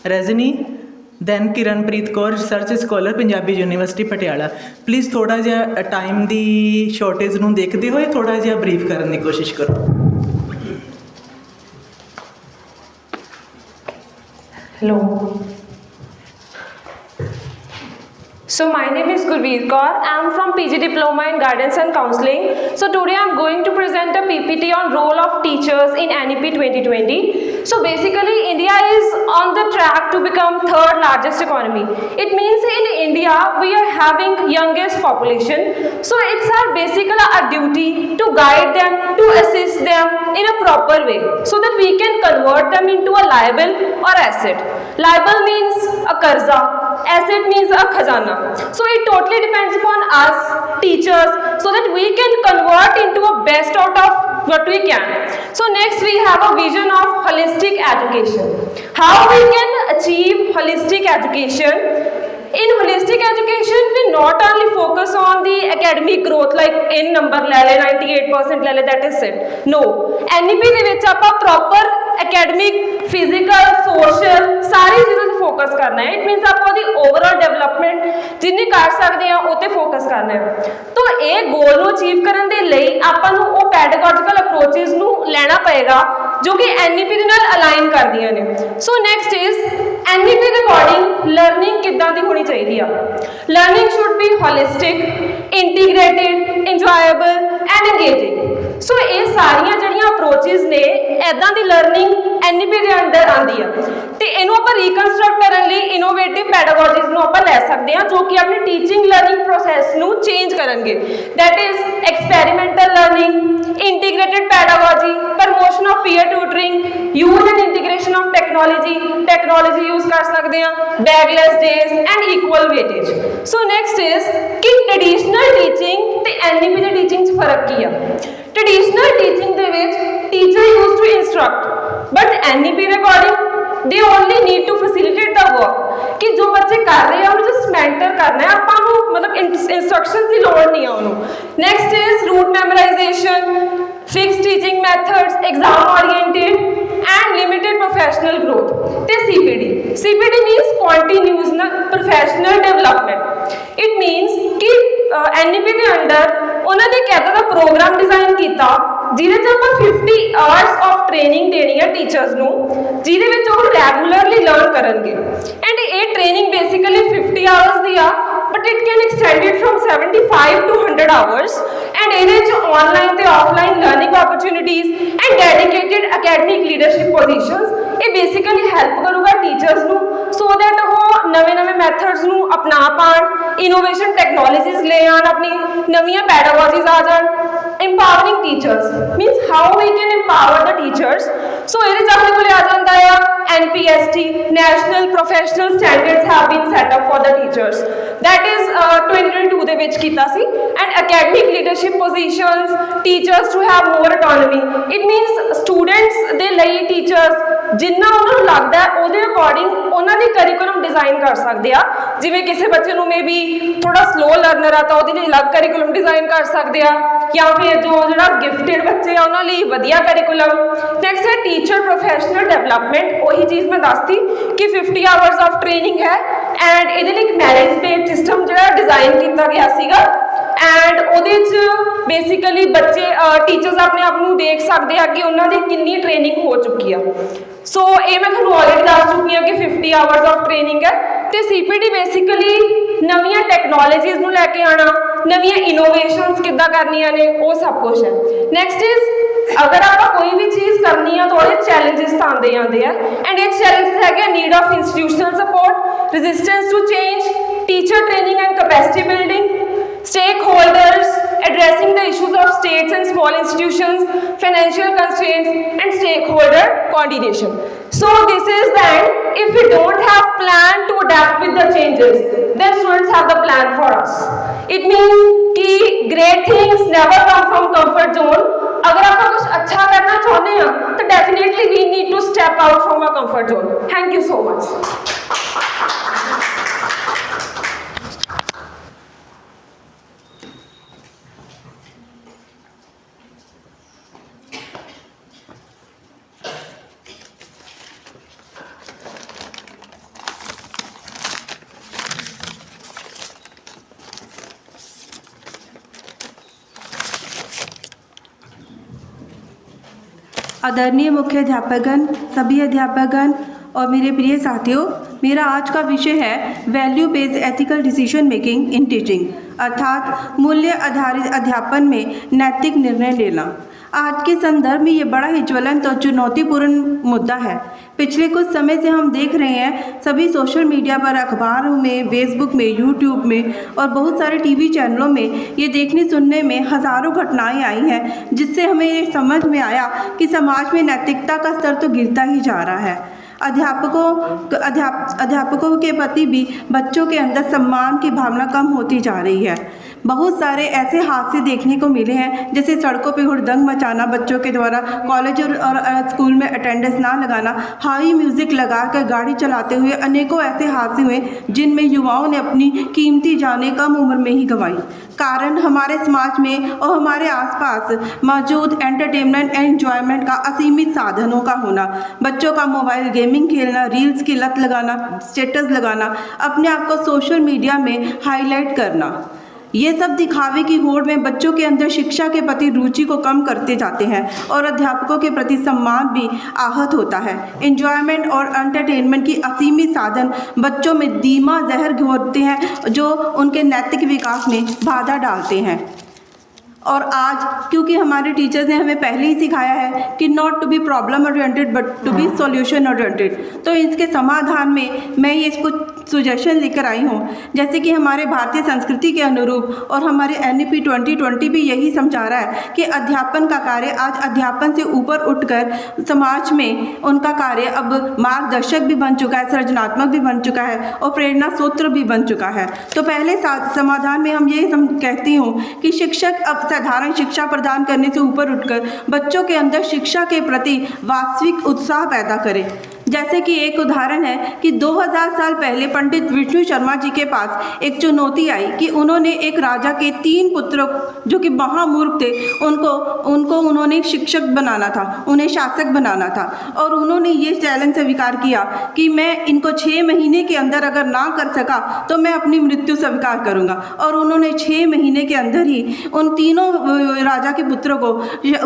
Speaker 2: Rajni. Then Kiranpreet Kaur research scholar Punjabi university Patiala. Please ਥੋੜ੍ਹਾ ਜਿਹਾ time ਦੀ shortage ਨੂੰ ਦੇਖਦੇ ਹੋਏ ਥੋੜ੍ਹਾ ਜਿਹਾ brief ਕਰਨ ਦੀ ਕੋਸ਼ਿਸ਼ ਕਰੋ।
Speaker 8: Hello. So my name is Gurveer Kaur. I am from PG Diploma in Guidance and Counseling. So today I am going to present a PPT on role of teachers in NEP 2020. So basically India is on the track to become third largest economy. It means in India we are having youngest population. So it's our basically our duty to guide them, to assist them in a proper way so that we can convert them into a liable or asset. Liable means a karza, asset means a khazana. So it totally depends upon us teachers so that we can convert into a best out of what we can. So next we have a vision of holistic education. How we can achieve holistic education? In holistic education we not only focus on the academic growth like in number ਲੈ ਲੈ 98% ਲੈ ਲੈ that is it. No, NEP ਦੇ ਵਿੱਚ ਆਪਾਂ proper academic, physical, social ਸਾਰੀ ਚੀਜ਼ਾਂ ਤੇ focus ਕਰਨਾ ਹੈ। ਇਟ ਮੀਨਸ ਆਪਾਂ ਉਹਦੀ ਓਵਰਆਲ ਡਿਵੈਲਪਮੈਂਟ ਜਿੰਨੀ ਕਰ ਸਕਦੇ ਆ ਉਹ ਤੇ ਫੋਕਸ ਕਰਨਾ ਹੈ। ਤਾਂ ਇਹ ਗੋਲ ਨੂੰ ਅਚੀਵ ਕਰਨ ਦੇ ਲਈ ਆਪਾਂ ਨੂੰ ਉਹ ਪੈਡਾਗੋਜੀਕਲ ਅਪਰੋਚਸ ਨੂੰ ਲੈਣਾ ਪਏਗਾ ਜੋ ਕਿ NEP ਦੇ ਨਾਲ ਅਲਾਈਨ ਕਰਦੀਆਂ ਨੇ। ਸੋ ਨੈਕਸਟ ਇਜ਼ NEP ਦੇ ਅਕੋਰਡਿੰਗ ਲਰਨਿੰਗ ਕਿੱਦਾਂ ਦੀ ਹੋਣੀ ਚਾਹੀਦੀ ਆ। Learning should be holistic, integrated, enjoyable and engaging. So ਇਹ ਸਾਰੀਆਂ ਜਿਹੜੀਆਂ ਅਪਰੋਚਸ ਨੇ ਐਦਾਂ ਦੀ ਲਰਨਿੰਗ NEP ਦੇ ਅੰਡਰ ਆਉਂਦੀ ਆ ਤੇ ਇਹਨੂੰ ਆਪਾਂ ਰੀਕਨਸਟਰਕਟ ਕਰਨ ਲਈ ਇਨੋਵੇਟਿਵ ਪੈਡਾਗੋਜੀਜ਼ ਨੂੰ ਆਪਾਂ ਲੈ ਸਕਦੇ ਹਾਂ ਜੋ ਕਿ ਆਪਣੀ ਟੀਚਿੰਗ ਲਰਨਿੰਗ ਪ੍ਰੋਸੈਸ ਨੂੰ ਚੇਂਜ ਕਰਨਗੇ। That is experimental learning, integrated pedagogy, promotion of peer tutoring, use and integration of technology use ਕਰ ਸਕਦੇ ਹਾਂ, bagless days and equal weightage. So next is ਕਿ ਟ੍ਰੈਡੀਸ਼ਨਲ ਟੀਚਿੰਗ ਤੇ NEP ਦੀ teaching 'ਚ ਫਰਕ ਕੀ ਆ। ਟ੍ਰੈਡੀਸ਼ਨਲ ਟੀਚਿੰਗ ਦੇ ਵਿੱਚ teacher used to instruct but NEP ਦੇ according they only need to facilitate the work ਕਿ ਜੋ ਬੱਚੇ ਕਰ ਰਹੇ ਆ ਉਹਨੂੰ ਜਸਟ ਮੈਂਟਰ ਕਰਨਾ ਹੈ ਆਪਾਂ ਨੂੰ ਮਤਲਬ ਇੰਸਟਰਕਸ਼ਨਸ ਦੀ ਲੋੜ ਨਹੀਂ ਆ ਉਹਨੂੰ। Next is root memorization, fixed teaching methods, exam oriented and limited professional growth ਤੇ CPD means continuous professional development. It means ਕਿ NEP ਦੇ ਅੰਡਰ ਉਹਨਾਂ ਨੇ ਕਿਹਦਾ ਦਾ ਪ੍ਰੋਗਰਾਮ ਡਿਜ਼ਾਈਨ ਕੀਤਾ ਜਿਹਦੇ 'ਚ ਆਪਾਂ 50 ਆਵਰਸ ਆਫ ਟ੍ਰੇਨਿੰਗ ਦੇਣੀ ਹੈ ਟੀਚਰਸ ਨੂੰ ਜਿਹਦੇ ਵਿੱਚ ਉਹ ਰੈਗੂਲਰਲੀ ਲਰਨ ਕਰਨਗੇ ਐਂਡ ਇਹ ਟ੍ਰੇਨਿੰਗ ਬੇਸਿਕਲੀ 50 ਆਵਰਸ ਦੀ ਆ but it can extended from 75 to 100 hours and ਇਹਦੇ 'ਚ ਆਨਲਾਈਨ ਤੇ offline learning opportunities and dedicated academic leadership positions. ਇਹ ਬੇਸਿਕਲੀ ਹੈਲਪ ਕਰੂਗਾ ਟੀਚਰਸ ਨੂੰ ਸੋ ਦੈਟ ਉਹ ਨਵੇਂ ਮੈਥਡਸ ਨੂੰ ਅਪਣਾ ਪਾਉਣ, ਇਨੋਵੇਸ਼ਨ ਟੈਕਨੋਲੋਜੀਜ਼ ਲੈ ਆਉਣ, ਆਪਣੀ ਨਵੀਆਂ ਪੈਡਾਗੋਜੀਜ਼ ਆ ਜਾਣ। empowering teachers means how we can empower the teachers. So ਇਹਦੇ 'ਚ ਆਪਣੇ ਕੋਲੇ ਆ ਜਾਂਦਾ ਆ NPST, National Professional Standards have been set up for the teachers. That is 2022 ਦੇ ਵਿੱਚ ਕੀਤਾ ਸੀ and academic leadership positions, teachers to have more autonomy. It means students ਦੇ ਲਈ teachers ਜਿੰਨਾ ਉਹਨਾਂ ਨੂੰ ਲੱਗਦਾ ਉਹਦੇ ਅਕੋਰਡਿੰਗ ਉਹਨਾਂ ਦੀ ਕਰਿਕੂਲਮ ਡਿਜ਼ਾਈਨ ਕਰ ਸਕਦੇ ਆ। ਜਿਵੇਂ ਕਿਸੇ ਬੱਚੇ ਨੂੰ ਮੇ ਬੀ ਥੋੜਾ ਸਲੋ ਲਰਨਰ ਆ ਤਾਂ ਉਹਦੇ ਲਈ ਅਲੱਗ ਕਰਿਕੂਲਮ ਡਿਜ਼ਾਈਨ ਕਰ ਸਕਦੇ ਆ ਜਾਂ ਫਿਰ ਜੋ ਜਿਹੜਾ ਗਿਫਟਡ ਬੱਚੇ ਆ ਉਹਨਾਂ ਲਈ ਵਧੀਆ ਕਰਿਕੂਲਮ। ਨੈਕਸਟ ਹੈ ਟੀਚਰ ਪ੍ਰੋਫੈਸ਼ਨਲ ਡਿਵੈਲਪਮੈਂਟ। ਉਹੀ ਚੀਜ਼ ਮੈਂ ਦੱਸਤੀ ਕਿ 50 ਆਵਰਸ ਆਫ ਟ੍ਰੇਨਿੰਗ ਹੈ ਐਂਡ ਇਹਦੇ ਲਈ ਇੱਕ ਮੈਰਿਜ ਬੇਸਡ ਸਿਸਟਮ ਜਿਹੜਾ ਡਿਜ਼ਾਈਨ ਕੀਤਾ ਗਿਆ ਸੀਗਾ ਐਂਡ ਉਹਦੇ 'ਚ ਬੇਸਿਕਲੀ ਬੱਚੇ ਟੀਚਰਸ ਆਪਣੇ ਆਪ ਨੂੰ ਦੇਖ ਸਕਦੇ ਆ ਕਿ ਉਹਨਾਂ ਦੀ ਕਿੰਨੀ ਟ੍ਰੇਨਿੰਗ ਹੋ ਚੁੱਕੀ ਆ। ਸੋ ਇਹ ਮੈਂ ਤੁਹਾਨੂੰ ਆਲਰੇਡੀ ਦੱਸ ਚੁੱਕੀ ਹਾਂ ਕਿ 50 ਆਵਰਸ ਆਫ ਟ੍ਰੇਨਿੰਗ ਹੈ ਤੇ CPD ਬੇਸਿਕਲੀ ਨਵੀਆਂ ਟੈਕਨੋਲੋਜੀਜ਼ ਨੂੰ ਲੈ ਕੇ ਆਉਣਾ, ਨਵੀਆਂ ਇਨੋਵੇਸ਼ਨਸ ਕਿੱਦਾਂ ਕਰਨੀਆਂ ਨੇ ਉਹ ਸਭ ਕੁਝ ਹੈ। ਨੈਕਸਟ ਇਜ਼ ਅਗਰ ਆਪਾਂ ਕੋਈ ਵੀ ਚੀਜ਼ ਕਰਨੀ ਆ ਤਾਂ ਉਹਦੇ ਚੈਲੰਜਸ ਤਾਂ ਆਉਂਦੇ ਜਾਂਦੇ ਆ ਐਂਡ ਇਹ ਚੈਲੰਜਸ ਹੈਗੇ need of institutional support, resistance to change, teacher training and capacity building, stakeholders, addressing the issues of states and small institutions, financial constraints and stakeholder coordination. So this is the end. If we don't have plan to adapt with the changes, then students have the plan for us. It means कि great things never come from comfort zone. अगर आप कुछ अच्छा करना चाहते हैं तो definitely we need to step out from our comfort zone. Thank you so much.
Speaker 9: आदरणीय मुख्य अध्यापकगण, सभी अध्यापकगण और मेरे प्रिय साथियों, मेरा आज का विषय है value based ethical decision making in teaching, अर्थात मूल्य आधारित अध्यापन में नैतिक निर्णय लेना। आज के संदर्भ में ये बड़ा ही ज्वलंत और चुनौतीपूर्ण मुद्दा है। पिछले कुछ समय से हम देख रहे हैं सभी सोशल मीडिया पर, अखबारों में, फेसबुक में, यूट्यूब में और बहुत सारे टीवी चैनलों में ये देखने सुनने में हज़ारों घटनाएं आई हैं, जिससे हमें ये समझ में आया कि समाज में नैतिकता का स्तर तो गिरता ही जा रहा है। अध्यापकों के प्रति भी बच्चों के अंदर सम्मान की भावना कम होती जा रही है। बहुत सारे ऐसे हादसे देखने को मिले हैं, जैसे सड़कों पे हुड़दंग मचाना बच्चों के द्वारा, कॉलेज और स्कूल में अटेंडेंस ना लगाना, हाई म्यूज़िक लगाकर गाड़ी चलाते हुए अनेकों ऐसे हादसे हुए जिनमें युवाओं ने अपनी कीमती जानें कम उम्र में ही गंवाई। कारण हमारे समाज में और हमारे आसपास मौजूद एंटरटेनमेंट एंड एंजॉयमेंट का असीमित साधनों का होना, बच्चों का मोबाइल गेमिंग खेलना, रील्स की लत लगाना, स्टेटस लगाना, अपने आप को सोशल मीडिया में हाईलाइट करना, ये सब दिखावे की होड़ में बच्चों के अंदर शिक्षा के प्रति रुचि को कम करते जाते हैं और अध्यापकों के प्रति सम्मान भी आहत होता है। एंजॉयमेंट और एंटरटेनमेंट की असीमित साधन बच्चों में धीमा जहर घोरते हैं, जो उनके नैतिक विकास में बाधा डालते हैं। और आज क्योंकि हमारे टीचर्स ने हमें पहले ही सिखाया है कि not to be problem oriented but to be solution oriented, तो इसके समाधान में मैं ये कुछ सुजेशन लेकर आई हूँ। जैसे कि हमारे भारतीय संस्कृति के अनुरूप और हमारे NEP 2020 भी यही समझा रहा है कि अध्यापन का कार्य आज अध्यापन से ऊपर उठकर समाज में उनका कार्य अब मार्गदर्शक भी बन चुका है, सृजनात्मक भी बन चुका है और प्रेरणा सूत्र भी बन चुका है। तो पहले समाधान में हम ये कहती हूँ कि शिक्षक अब साधारण शिक्षा प्रदान करने से ऊपर उठकर बच्चों के अंदर शिक्षा के प्रति वास्तविक उत्साह पैदा करें। जैसे कि एक उदाहरण है कि 2000 साल पहले पंडित विष्णु शर्मा जी के पास एक चुनौती आई कि उन्होंने एक राजा के 3 पुत्रों जो कि महामूर्ख थे उनको उन्होंने शिक्षक बनाना था, उन्हें शासक बनाना था। और उन्होंने ये चैलेंज स्वीकार किया कि मैं इनको 6 महीने के अंदर अगर ना कर सका तो मैं अपनी मृत्यु स्वीकार करूँगा। और उन्होंने 6 महीने के अंदर ही उन तीनों राजा के पुत्रों को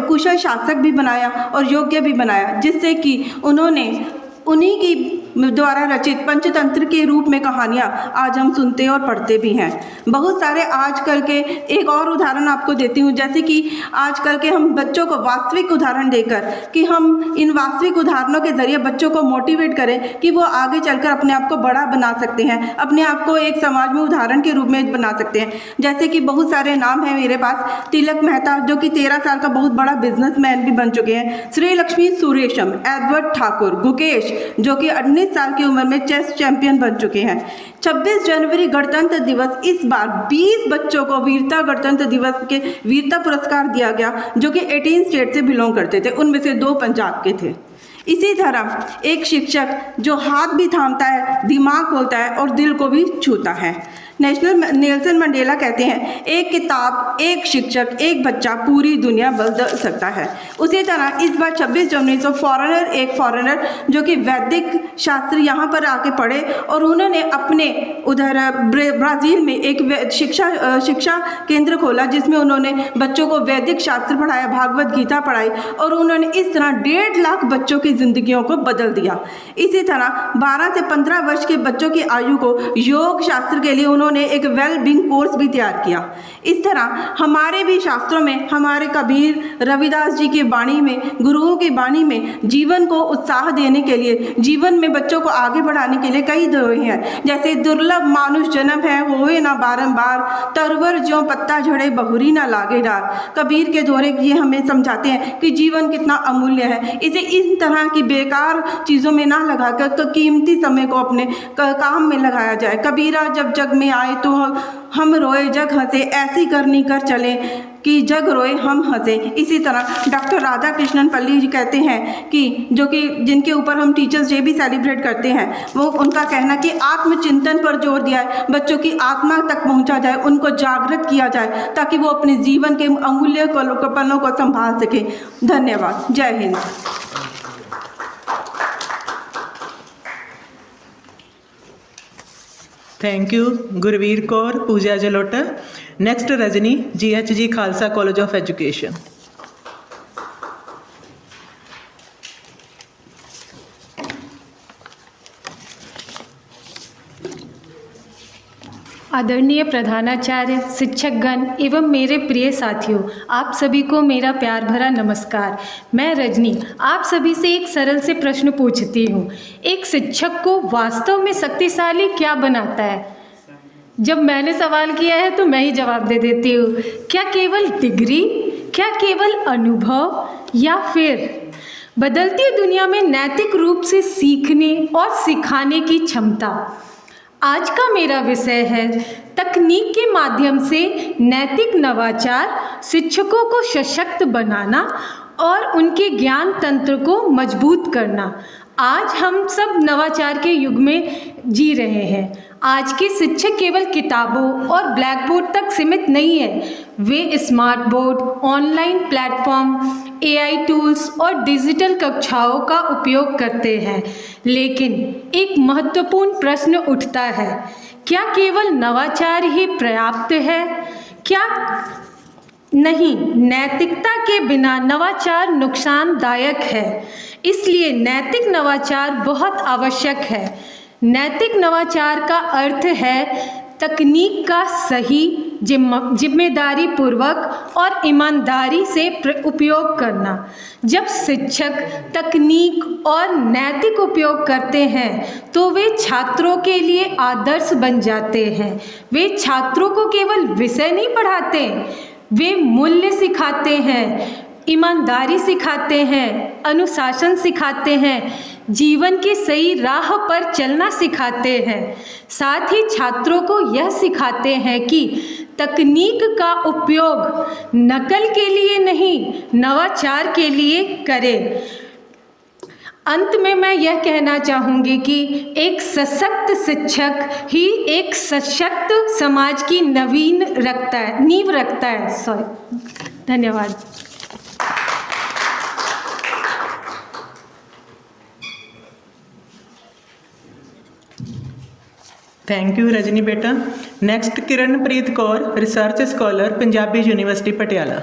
Speaker 9: कुशल शासक भी बनाया और योग्य भी बनाया, जिससे कि उन्होंने उन्हीं की द्वारा रचित पंचतंत्र के रूप में कहानियाँ आज हम सुनते और पढ़ते भी हैं। बहुत सारे आजकल के, एक और उदाहरण आपको देती हूँ, जैसे कि आजकल के हम बच्चों को वास्तविक उदाहरण देकर कि हम इन वास्तविक उदाहरणों के ज़रिए बच्चों को मोटिवेट करें कि वो आगे चलकर अपने आप को बड़ा बना सकते हैं, अपने आप को एक समाज में उदाहरण के रूप में बना सकते हैं। जैसे कि बहुत सारे नाम हैं मेरे पास। तिलक मेहता जो कि 13 साल का बहुत बड़ा बिजनेसमैन भी बन चुके हैं, श्री लक्ष्मी सुरेशम, एडवर्ड ठाकुर, गुकेश जो कि 19 साल की उम्र में चेस चैंपियन बन चुके हैं। 26 जनवरी गणतंत्र दिवस, इस बार 20 बच्चों को वीरता गणतंत्र दिवस के वीरता पुरस्कार दिया गया जो कि 18 स्टेट से बिलोंग करते थे, उनमें से 2 पंजाब के थे। इसी तरह एक शिक्षक जो हाथ भी थामता है, दिमाग खोलता है और दिल को भी छूता है। नेल्सन मंडेला कहते हैं, एक किताब, एक शिक्षक, एक बच्चा पूरी दुनिया बदल सकता है। उसी तरह इस बार 26 जनवरी को एक फॉरेनर जो कि वैदिक शास्त्र यहाँ पर आके पढ़े और उन्होंने अपने उधर ब्राज़ील में एक शिक्षा केंद्र खोला, जिसमें उन्होंने बच्चों को वैदिक शास्त्र पढ़ाया, भागवत गीता पढ़ाई और उन्होंने इस तरह 1.5 लाख बच्चों की ज़िंदगियों को बदल दिया। इसी तरह 12 से 15 वर्ष के बच्चों की आयु को योग शास्त्र के लिए उन्होंने एक वेल बीइंग कोर्स भी तैयार किया। इस तरह हमारे भी शास्त्रों में, हमारे कबीर, रविदास जी की वाणी में, गुरुओं की वाणी में जीवन को उत्साह देने के लिए, जीवन में बच्चों को आगे बढ़ाने के लिए कई दोहे हैं। जैसे दुर्लभ मानुष जन्म है, होए ना बारंबार, तरवर ज्यों पत्ता झड़े, बहुरी ना लागे डार। कबीर के दोहे ये हमें समझाते हैं कि जीवन कितना अमूल्य है, इसे इन तरह की बेकार चीज़ों में ना लगाकर कीमती समय को अपने काम में लगाया जाए। कबीरा जब जग में आए तो हम रोए जग हंसे, ऐसी करनी कर चले कि जग रोए हम हंसे। इसी तरह डॉक्टर राधा कृष्णन पल्ली जी कहते हैं कि जिनके ऊपर हम टीचर्स डे भी सेलिब्रेट करते हैं, वो उनका कहना कि आत्मचिंतन पर जोर दिया है, बच्चों की आत्मा तक पहुंचा जाए, उनको जागृत किया जाए ताकि वो अपने जीवन के अमूल्य पलों को संभाल सके। धन्यवाद। जय हिंद।
Speaker 2: Thank you Gurveer Kaur, Pooja Jalota. Next Rajni, GHG Khalsa college of education.
Speaker 3: आदरणीय प्रधानाचार्य, शिक्षकगण एवं मेरे प्रिय साथियों, आप सभी को मेरा प्यार भरा नमस्कार। मैं रजनी आप सभी से एक सरल से प्रश्न पूछती हूँ। एक शिक्षक को वास्तव में शक्तिशाली क्या बनाता है? जब मैंने सवाल किया है तो मैं ही जवाब दे देती हूँ। क्या केवल डिग्री, क्या केवल अनुभव, या फिर बदलती दुनिया में नैतिक रूप से सीखने और सिखाने की क्षमता? आज का मेरा विषय है तकनीक के माध्यम से नैतिक नवाचार, शिक्षकों को सशक्त बनाना और उनके ज्ञान तंत्र को मजबूत करना। आज हम सब नवाचार के युग में जी रहे हैं। आज के शिक्षक केवल किताबों और ब्लैक बोर्ड तक सीमित नहीं है, वे smart board, online platform, AI tools और डिजिटल कक्षाओं का उपयोग करते हैं। लेकिन एक महत्वपूर्ण प्रश्न उठता है, क्या केवल नवाचार ही पर्याप्त है? क्या नहीं, नैतिकता के बिना नवाचार नुकसानदायक है। इसलिए नैतिक नवाचार बहुत आवश्यक है। नैतिक नवाचार का अर्थ है तकनीक का सही, जिम्मेदारी पूर्वक और ईमानदारी से उपयोग करना। जब शिक्षक तकनीक और नैतिक उपयोग करते हैं तो वे छात्रों के लिए आदर्श बन जाते हैं। वे छात्रों को केवल विषय नहीं पढ़ाते, वे मूल्य सिखाते हैं, ईमानदारी सिखाते हैं, अनुशासन सिखाते हैं, जीवन की सही राह पर चलना सिखाते हैं। साथ ही छात्रों को यह सिखाते हैं कि तकनीक का उपयोग नकल के लिए नहीं, नवाचार के लिए करें। अंत में मैं यह कहना चाहूँगी कि एक सशक्त शिक्षक ही एक सशक्त समाज की नींव रखता है। धन्यवाद।
Speaker 2: थैंक यू रजनी बेटा। Next Kiranpreet Kaur, research scholar, Punjabi university Patiala.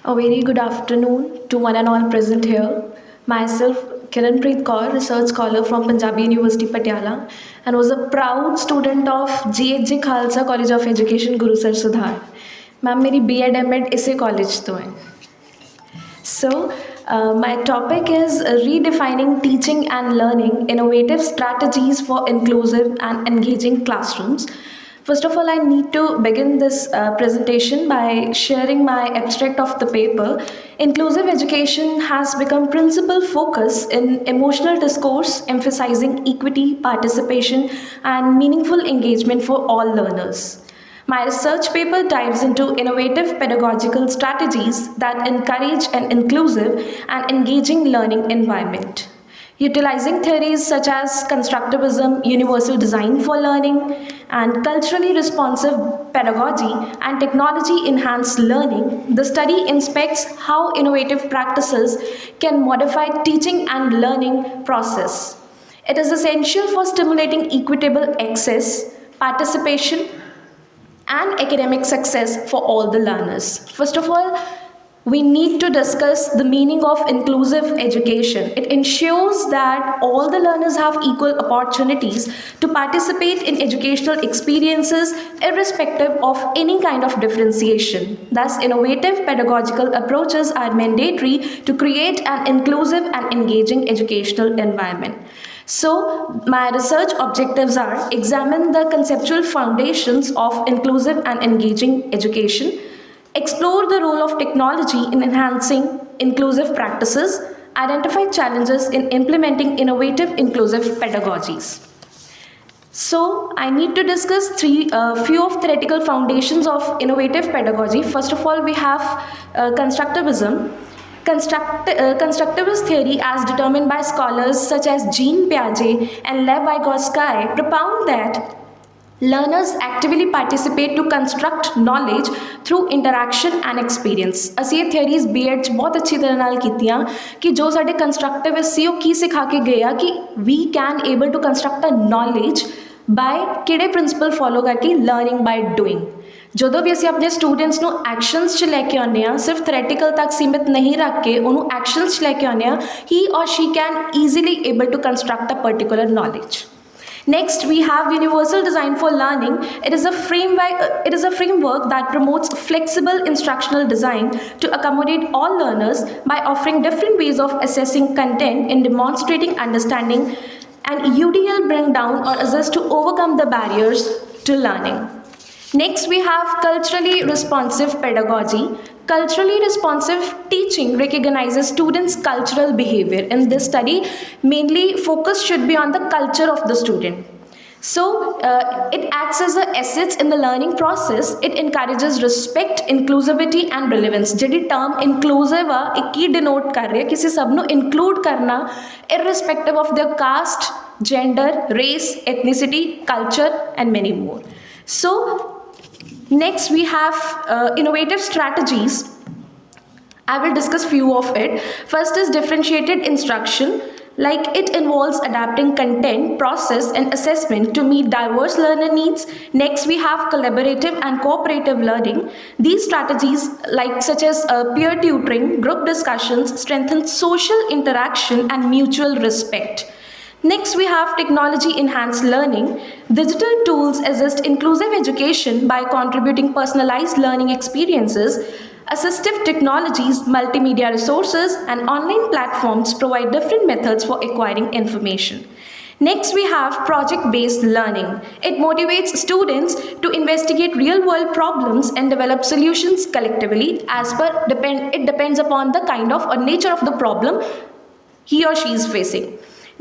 Speaker 10: A very good afternoon to one and all present here. Myself, Kiranpreet Kaur, research scholar from Punjabi University Patiala, and was a proud student of GHJ Khalsa College of Education, Guru Sir Sudhar. Ma'am मेरी B.Ed M.Ed इसी college तो है। So, my topic is redefining teaching and learning, innovative strategies for inclusive and engaging classrooms. First of all, I need to begin this presentation by sharing my abstract of the paper. Inclusive education has become principal focus in emotional discourse, emphasizing equity, participation, and meaningful engagement for all learners. My research paper dives into innovative pedagogical strategies that encourage an inclusive and engaging learning environment. Utilizing theories such as constructivism, universal design for learning, and culturally responsive pedagogy and technology-enhanced learning, the study inspects how innovative practices can modify teaching and learning process. It is essential for stimulating equitable access, participation, and academic success for all the learners. First of all, we need to discuss the meaning of inclusive education. It ensures that all the learners have equal opportunities to participate in educational experiences irrespective of any kind of differentiation. Thus, innovative pedagogical approaches are mandatory to create an inclusive and engaging educational environment. So, my research objectives are examine the conceptual foundations of inclusive and engaging education, explore the role of technology in enhancing inclusive practices, identify challenges in implementing innovative inclusive pedagogies. So, I need to discuss few of theoretical foundations of innovative pedagogy. First of all, we have constructivism. Constructivist theory, as determined by scholars such as Jean Piaget and Lev Vygotsky, propound that learners actively participate to construct knowledge through interaction and experience. ਅਸੀਂ ਇਹ theories B.Ed 'ਚ ਬਹੁਤ ਅੱਛੀ ਤਰ੍ਹਾਂ ਨਾਲ ਕੀਤੀਆਂ ਕਿ ਜੋ ਸਾਡੇ constructivist ਸੀ ਉਹ ਕੀ ਸਿਖਾ ਕੇ ਗਏ ਆ ਕਿ we can able to construct a knowledge by ਕਿਹੜੇ principle follow ਕਰਕੇ learning by doing. ਜਦੋਂ ਵੀ ਅਸੀਂ ਆਪਣੇ ਸਟੂਡੈਂਟਸ ਨੂੰ ਐਕਸ਼ਨਸ 'ਚ ਲੈ ਕੇ ਆਉਂਦੇ ਹਾਂ, ਸਿਰਫ ਥਿਓਰੈਟੀਕਲ ਤੱਕ ਸੀਮਿਤ ਨਹੀਂ ਰੱਖ ਕੇ ਉਹਨੂੰ ਐਕਸ਼ਨਸ 'ਚ ਲੈ ਕੇ ਆਉਂਦੇ ਹਾਂ, he or she can easily able to construct a particular knowledge. Next, we have Universal Design for Learning. It is a framework that promotes flexible instructional design to accommodate all learners by offering different ways of assessing content and demonstrating understanding. And UDL bring down or assist to overcome the barriers to learning. Next, we have culturally responsive pedagogy. Culturally responsive teaching recognizes students' cultural behavior. In this study, mainly focus should be on the culture of the student. So, it acts as an asset in the learning process. It encourages respect, inclusivity and relevance. ਜਿਹੜੀ term inclusive ਆ, ਇਹ ਕੀ denote ਕਰ ਰਹੀ ਹੈ? ਕਿਸੇ ਸਭ ਨੂੰ include ਕਰਨਾ, irrespective of their caste, gender, race, ethnicity, culture and many more. So, next we have innovative strategies. I will discuss few of it. First is differentiated instruction. Like it involves adapting content, process and assessment to meet diverse learner needs. Next we have collaborative and cooperative learning. These strategies such as peer tutoring, group discussions strengthen social interaction and mutual respect. Next, we have technology-enhanced learning. Digital tools assist inclusive education by contributing personalized learning experiences. Assistive technologies, multimedia resources, and online platforms provide different methods for acquiring information. Next, we have project-based learning. It motivates students to investigate real-world problems and develop solutions collectively it depends upon the kind of or nature of the problem he or she is facing.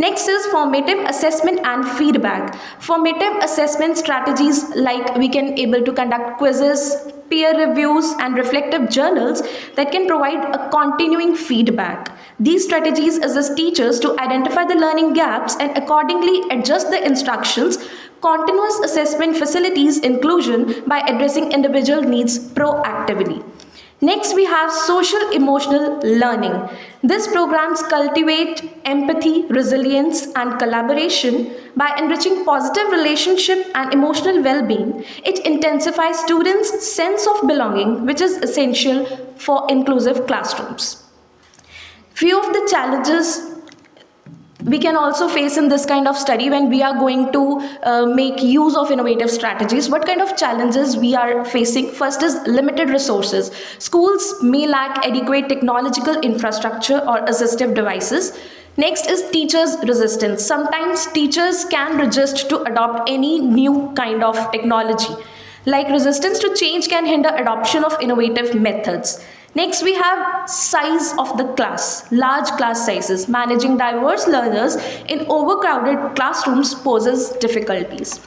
Speaker 10: Next is formative assessment and feedback. Formative assessment strategies like we can able to conduct quizzes, peer reviews and reflective journals that can provide a continuing feedback. These strategies assist teachers to identify the learning gaps and accordingly adjust the instructions. Continuous assessment facilitates inclusion by addressing individual needs proactively. Next, we have social emotional learning. These programs cultivate empathy, resilience, and collaboration by enriching positive relationship and emotional well-being. It intensifies students' sense of belonging, which is essential for inclusive classrooms. Few of the challenges we can also face in this kind of study when we are going to make use of innovative strategies. What kind of challenges we are facing? First is limited resources. Schools may lack adequate technological infrastructure or assistive devices. Next is teachers' resistance. Sometimes teachers can resist to adopt any new kind of technology. Like resistance to change can hinder adoption of innovative methods. Next, we have size of the class, large class sizes. Managing diverse learners in overcrowded classrooms poses difficulties.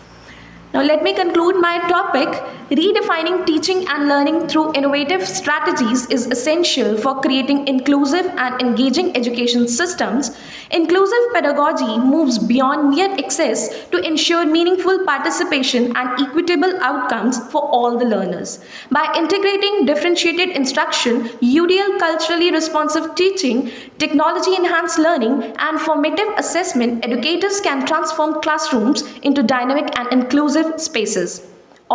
Speaker 10: Now, let me conclude my topic. Redefining teaching and learning through innovative strategies is essential for creating inclusive and engaging education systems. Inclusive pedagogy moves beyond mere access to ensure meaningful participation and equitable outcomes for all the learners. By integrating differentiated instruction, UDL culturally responsive teaching, technology-enhanced learning, and formative assessment, educators can transform classrooms into dynamic and inclusive spaces.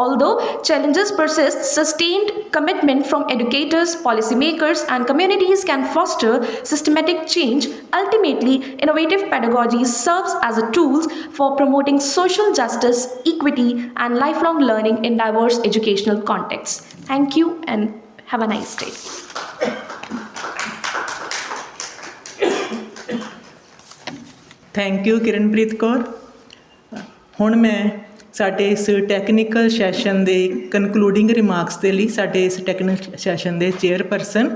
Speaker 10: Although challenges persist, sustained commitment from educators, policymakers, and communities can foster systematic change. Ultimately, innovative pedagogy serves as a tool for promoting social justice, equity, and lifelong learning in diverse educational contexts. Thank you and have a nice day.
Speaker 2: Thank you Kiranpreet Kaur. ਹੁਣ ਮੈਂ ਸਾਡੇ ਇਸ technical session ਦੇ concluding remarks ਦੇ ਲਈ ਸਾਡੇ ਇਸ technical session ਦੇ chairperson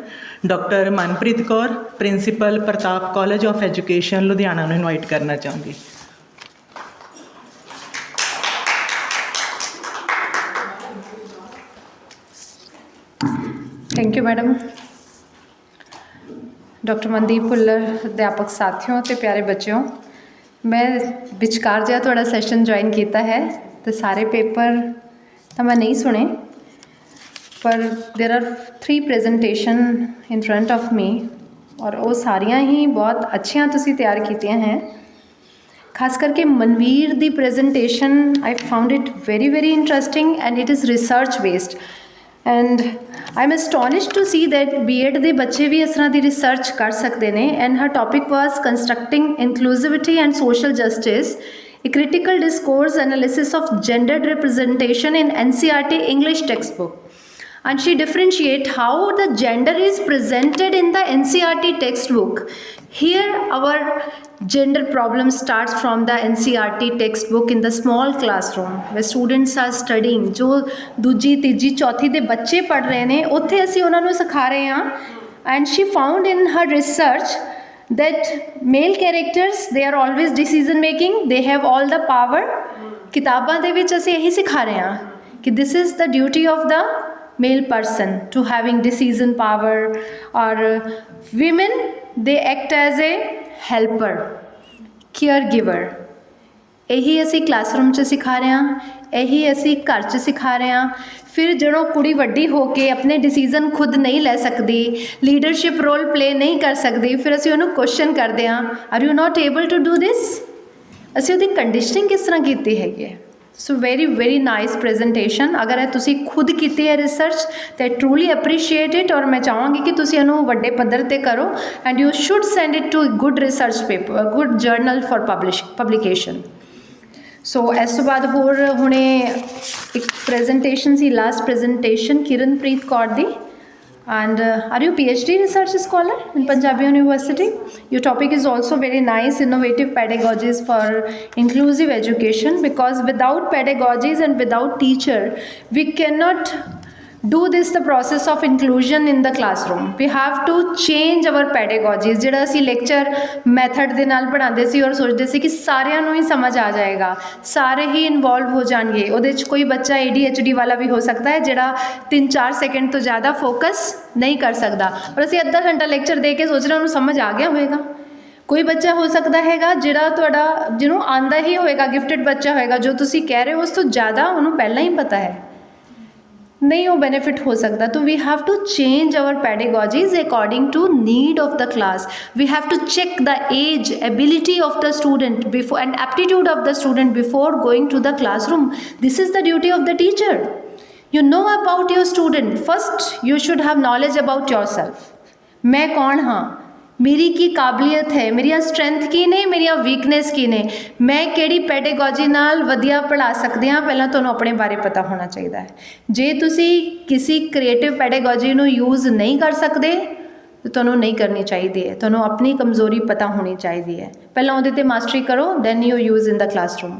Speaker 2: doctor Manpreet Kaur, principal Pratap college of education Ludhiana ਨੂੰ ਇਨਵਾਈਟ ਕਰਨਾ ਚਾਹੂੰਗੀ.
Speaker 11: Thank you madam. Doctor Mandeep Bhullar, ਅਧਿਆਪਕ ਸਾਥੀਓ ਅਤੇ ਪਿਆਰੇ ਬੱਚਿਓ, ਮੈਂ ਵਿਚਕਾਰ ਜਿਹਾ ਤੁਹਾਡਾ ਸੈਸ਼ਨ ਜੁਆਇਨ ਕੀਤਾ ਹੈ ਅਤੇ ਸਾਰੇ ਪੇਪਰ ਤਾਂ ਮੈਂ ਨਹੀਂ ਸੁਣੇ, ਪਰ ਦੇਰ R 3 presentation in front of ਮੀ ਔਰ ਉਹ ਸਾਰੀਆਂ ਹੀ ਬਹੁਤ ਅੱਛੀਆਂ ਤੁਸੀਂ ਤਿਆਰ ਕੀਤੀਆਂ ਹੈ. खास करके मनवीर दी presentation I found it very very interesting and it is research based and I am astonished to see that B.Ed ਦੇ ਬੱਚੇ ਵੀ ਇਸ ਤਰ੍ਹਾਂ ਦੀ ਰਿਸਰਚ ਕਰ ਸਕਦੇ ਨੇ ਐਂਡ ਹਰ topic was constructing inclusivity and social justice a critical discourse analysis of gendered representation in NCERT English textbook. And she differentiate how the gender is presented in the NCERT textbook. Here our gender problem starts from the NCERT textbook in the small classroom where students are studying. जो दूजी तीजी चौथी दे बच्चे पढ़ रहे ने उत्थे असी उन्हां नूं सिखा रहे हां. And she found in her research that male characters they are always decision making, they have all the power. किताबां दे विच असी यही सिखा रहे हां कि this is the duty of the male person to having decision power, or women they act as a helper, caregiver. यही असी classroom च सिखा रहे हां, यही असी घर च सिखा रहे हां. फिर जो कुड़ी वड्डी हो के अपने डिसीजन खुद नहीं ले सकती, लीडरशिप रोल प्ले नहीं कर सकती, फिर असी उन्होंने क्वेश्चन करते हैं are you not able to do this. असी उसकी कंडीशनिंग किस तरह की हैगी. So very very nice presentation. अगर ये तुसी खुद की है रिसर्च तो ट्रूली अप्रीशिएट इट और मैं चाहूँगी कि तुसी इहनूं वड्डे पद्धर ते करो and you should send it to good research paper, good journal for publication. So इस तो बाद होर हुणे एक प्रेजेंटेशन सी लास्ट प्रेजेंटेशन किरणप्रीत कौर दी. And are you PhD research scholar in Punjabi University? Your topic is also very nice, innovative pedagogies for inclusive education, because without pedagogies and without teacher, we cannot do this the process of inclusion in the classroom. We have to change our pedagogies. ਜਿਹੜਾ ਅਸੀਂ lecture method ਦੇ ਨਾਲ ਪੜ੍ਹਾਉਂਦੇ ਸੀ ਔਰ ਸੋਚਦੇ ਸੀ ਕਿ ਸਾਰਿਆਂ ਨੂੰ ਹੀ ਸਮਝ ਆ ਜਾਏਗਾ, ਸਾਰੇ ਹੀ ਇਨਵੋਲਵ ਹੋ ਜਾਣਗੇ, ਉਹਦੇ 'ਚ ਕੋਈ ਬੱਚਾ ADHD ਵਾਲਾ ਵੀ ਹੋ ਸਕਦਾ ਹੈ ਜਿਹੜਾ 3-4 ਸੈਕਿੰਡ ਤੋਂ ਜ਼ਿਆਦਾ ਫੋਕਸ ਨਹੀਂ ਕਰ ਸਕਦਾ, ਔਰ ਅਸੀਂ ਅੱਧਾ ਘੰਟਾ ਲੈਕਚਰ ਦੇ ਕੇ ਸੋਚ ਰਹੇ ਉਹਨੂੰ ਸਮਝ ਆ ਗਿਆ ਹੋਵੇਗਾ. ਕੋਈ ਬੱਚਾ ਹੋ ਸਕਦਾ ਹੈਗਾ ਜਿਹੜਾ ਤੁਹਾਡਾ ਜਿਹਨੂੰ ਆਉਂਦਾ ਹੀ ਹੋਵੇਗਾ, ਗਿਫਟਡ ਬੱਚਾ ਹੋਵੇਗਾ, ਜੋ ਤੁਸੀਂ ਕਹਿ ਰਹੇ ਹੋ ਉਸ ਤੋਂ ਜ਼ਿਆਦਾ ਉਹਨੂੰ ਪਹਿਲਾਂ ਹੀ ਪਤਾ ਹੈ, नहीं वो बेनिफिट हो सकता. तो we have to change our pedagogies according to need of the class. We have to check the age, ability of the student before and aptitude of the student before going to the classroom. This is the duty of the teacher. You know about your student. First you should have knowledge about yourself. मैं कौन हाँ, मेरी की काबलियत है, मेरिया strength की ने, मेरिया वीकनेस की ने, मैं किहड़ी पैडागॉजी नाल वधिया पढ़ा सकदी हाँ, पहलां तुहानूं अपने बारे पता होना चाहिए है. जे तुसी किसी क्रिएटिव पैडागॉजी नूं यूज़ नहीं कर सकते तो तुहानूं नहीं करनी चाहिए है. तुहानूं अपनी कमज़ोरी पता होनी चाहिए है. पहलां उहदे ते मास्टरी करो, then you use in the classroom.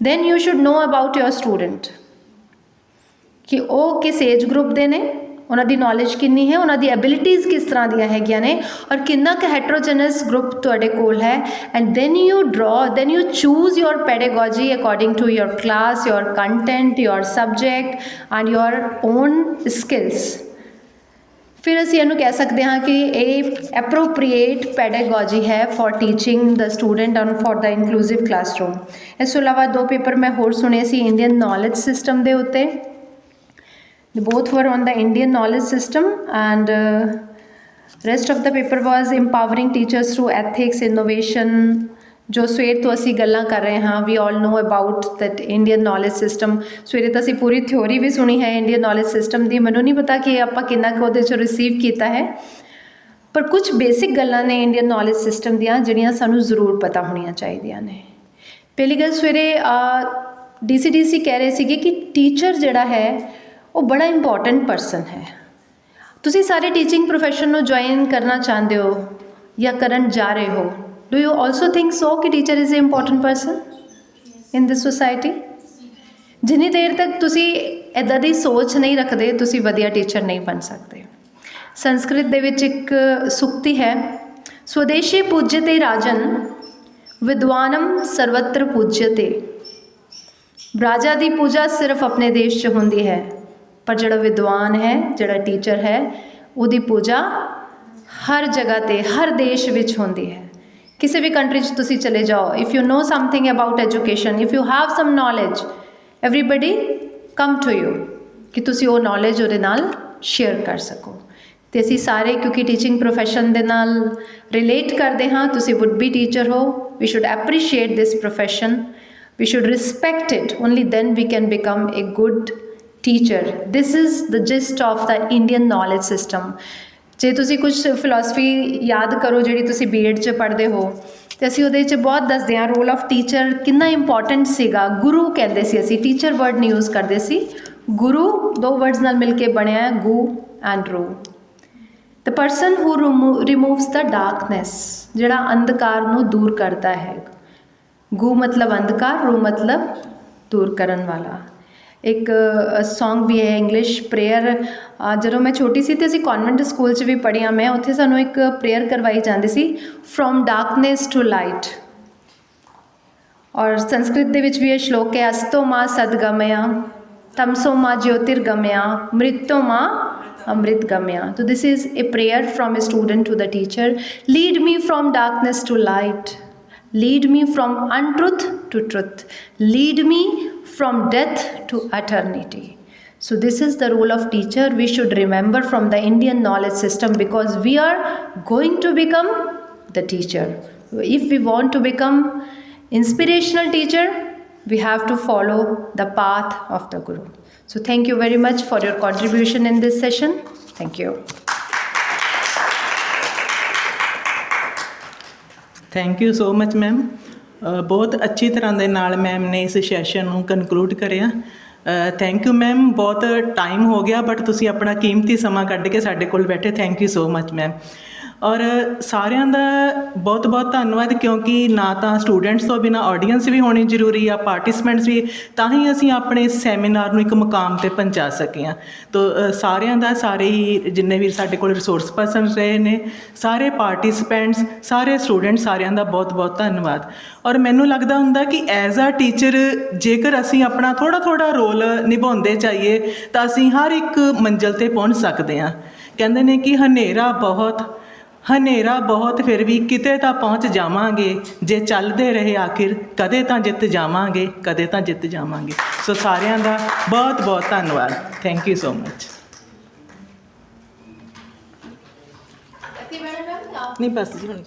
Speaker 11: Then you should know about your student कि वो किस एज ग्रुप दे ने, उन्हां दी नॉलेज किन्नी है, उन्हां दी एबिलिटीज़ किस तरह दियां हैगियां ने और किन्ना क हैट्रोजनस ग्रुप तुहाडे कोल है. And then you draw, then you choose your pedagogy according to your class, your content, your subject and your own skills. फिर असीं इहनूं कह सकते हाँ कि ये एप्रोप्रिएट पैडागॉजी है for teaching the student and for the inclusive classroom. इस तो इलावा 2 पेपर मैं होर सुने सी इंडियन नॉलेज सिस्टम दे उत्ते. Both were on the Indian knowledge system, and rest of the paper was empowering teachers through ethics, innovation. जो सवेर तो असी गल्लां कर रहे हाँ, we all know about that Indian knowledge system. सवेरे तो असी पूरी थ्योरी भी सुनी है इंडियन नॉलेज सिस्टम की. मैनूं नहीं पता कि आपां किन्ना कुछ उहदे चों रिसीव किया है, पर कुछ बेसिक गल्लां ने इंडियन नॉलेज सिस्टम दियां जिहड़ियां सानूं जरूर पता होणियां चाहीदियां ने. पहली गल सवेरे DC कह रहे थे कि टीचर जिहड़ा है वो बड़ा इंपॉर्टेंट परसन है. तुसी सारे टीचिंग प्रोफैशन में ज्वाइन करना चाहते हो या करन जा रहे हो, do you also think so कि teacher is a important person in this society? जिन्नी देर तक तुसी इदां दी सोच नहीं रखते तुसी वधिया टीचर नहीं बन सकते. संस्कृत दे विच एक सुक्ति है, स्वदेशी पूज्यते राजन विद्वानम सर्वत्र पूज्यते. राजा दी पूजा सिर्फ अपने देश च होंदी है, पर जिहड़ा विद्वान है, जिहड़ा टीचर है, उहदी पूजा हर जगह ते हर देश विच होंदी है. किसी भी कंट्री च तुसी चले जाओ, if you know something about education, if you have some knowledge, everybody come to you कि तुसी वो नॉलेज उहदे नाल शेयर कर सको. ते असीं सारे क्योंकि टीचिंग प्रोफैशन दे नाल रिलेट करते हाँ, तुसी वुड बी टीचर हो, we should appreciate this profession, we should respect it. Only then we can become a good teacher. This is the gist of the Indian knowledge system. ਜੇ ਤੁਸੀਂ ਕੁਝ philosophy ਯਾਦ ਕਰੋ ਜਿਹੜੀ ਤੁਸੀਂ B.Ed 'ਚ ਪੜ੍ਹਦੇ ਹੋ, ਤੇ ਅਸੀਂ ਉਹਦੇ 'ਚ ਬਹੁਤ ਦੱਸਦੇ ਹਾਂ ਰੋਲ ਆਫ ਟੀਚਰ ਕਿੰਨਾ ਇੰਪੋਰਟੈਂਟ ਸੀਗਾ। ਗੁਰੂ ਕਹਿੰਦੇ ਸੀ ਅਸੀਂ, ਟੀਚਰ ਵਰਡ ਨਹੀਂ ਯੂਜ਼ ਕਰਦੇ ਸੀ। ਗੁਰੂ 2 ਵਰਡਸ ਨਾਲ ਮਿਲ ਕੇ ਬਣਿਆ ਹੈ, ਗੂ ਐਂਡ ਰੂ। The person who ਰਿਮੂਵਸ the darkness, ਜਿਹੜਾ ਅੰਧਕਾਰ ਨੂੰ ਦੂਰ ਕਰਦਾ ਹੈ। ਗੂ ਮਤਲਬ ਅੰਧਕਾਰ, ਰੂ ਮਤਲਬ ਦੂਰ ਕਰਨ ਵਾਲਾ। ਇੱਕ ਸੌਂਗ ਵੀ ਹੈ ਇੰਗਲਿਸ਼ ਪ੍ਰੇਅਰ, ਜਦੋਂ ਮੈਂ ਛੋਟੀ ਸੀ ਤੇ ਅਸੀਂ ਕਨਵੈਂਟ ਸਕੂਲ 'ਚ ਵੀ ਪੜ੍ਹੀ ਹਾਂ ਮੈਂ, ਉੱਥੇ ਸਾਨੂੰ ਇੱਕ ਪ੍ਰੇਅਰ ਕਰਵਾਈ ਜਾਂਦੀ ਸੀ, ਫਰੋਮ ਡਾਰਕਨੈਸ ਟੂ ਲਾਈਟ। ਔਰ ਸੰਸਕ੍ਰਿਤ ਦੇ ਵਿੱਚ ਵੀ ਇਹ ਸ਼ਲੋਕ ਹੈ, ਅਸਤੋ ਮਾ ਸਦਗਮਯ, ਤਮਸੋ ਮਾ ਜੋਤਿਰਗਮਯ, ਮ੍ਰਿਤੋ ਮਾ amritgamya. So this is a prayer from a student to the teacher. Lead me from darkness to light. Lead me from untruth to truth. Lead me from death to eternity. So this is the role of teacher. We should remember from the Indian knowledge system, because we are going to become the teacher. If we want to become inspirational teacher, we have to follow the path of the Guru. So thank you very much for your contribution in this session. Thank you.
Speaker 2: Thank you so much ma'am. ਬਹੁਤ ਅੱਛੀ ਤਰ੍ਹਾਂ ਦੇ ਨਾਲ ma'am ਨੇ ਇਸ session ਨੂੰ conclude ਕਰਿਆ। Thank you ma'am. ਬਹੁਤ ਟਾਈਮ ਹੋ ਗਿਆ ਬਟ ਤੁਸੀਂ ਆਪਣਾ ਕੀਮਤੀ ਸਮਾਂ ਕੱਢ ਕੇ ਸਾਡੇ ਕੋਲ ਬੈਠੇ। Thank you so much ma'am. ਔਰ ਸਾਰਿਆਂ ਦਾ ਬਹੁਤ ਬਹੁਤ ਧੰਨਵਾਦ, ਕਿਉਂਕਿ ਨਾ ਤਾਂ ਸਟੂਡੈਂਟਸ ਤੋਂ ਬਿਨਾਂ ਆਡੀਅנס ਵੀ ਹੋਣੀ ਜ਼ਰੂਰੀ ਆ, ਪਾਰਟਿਸਪੈਂਟਸ ਵੀ, ਤਾਂ ਹੀ ਅਸੀਂ ਆਪਣੇ ਸੈਮੀਨਾਰ ਨੂੰ ਇੱਕ ਮੁਕਾਮ 'ਤੇ ਪਹੁੰਚਾ ਸਕੇ ਹਾਂ। ਤੋ ਸਾਰਿਆਂ ਦਾ, ਸਾਰੇ ਹੀ ਜਿੰਨੇ ਵੀ ਸਾਡੇ ਕੋਲ ਰਿਸੋਰਸ ਪਰਸਨ ਰਹੇ ਨੇ, ਸਾਰੇ ਪਾਰਟਿਸਪੈਂਟਸ, ਸਾਰੇ ਸਟੂਡੈਂਟ, ਸਾਰਿਆਂ ਦਾ ਬਹੁਤ ਬਹੁਤ ਧੰਨਵਾਦ। ਔਰ ਮੈਨੂੰ ਲੱਗਦਾ ਹੁੰਦਾ ਕਿ ਐਜ਼ ਆ ਟੀਚਰ ਜੇਕਰ ਅਸੀਂ ਆਪਣਾ ਥੋੜ੍ਹਾ ਥੋੜ੍ਹਾ ਰੋਲ ਨਿਭਾਉਂਦੇ ਜਾਈਏ ਤਾਂ ਅਸੀਂ ਹਰ ਇੱਕ ਮੰਜ਼ਿਲ 'ਤੇ ਪਹੁੰਚ ਸਕਦੇ ਹਾਂ। ਕਹਿੰਦੇ ਨੇ ਕਿ ਹਨੇਰਾ ਬਹੁਤ ਫਿਰ ਵੀ ਕਿਤੇ ਤਾਂ ਪਹੁੰਚ ਜਾਵਾਂਗੇ, ਜੇ ਚੱਲਦੇ ਰਹੇ ਆਖਿਰ ਕਦੇ ਤਾਂ ਜਿੱਤ ਜਾਵਾਂਗੇ, ਕਦੇ ਤਾਂ ਜਿੱਤ ਜਾਵਾਂਗੇ। ਸੋ ਸਾਰਿਆਂ ਦਾ ਬਹੁਤ ਬਹੁਤ ਧੰਨਵਾਦ। Thank you so much. ਨਹੀਂ ਬਸ ਜੀ, ਹੁਣ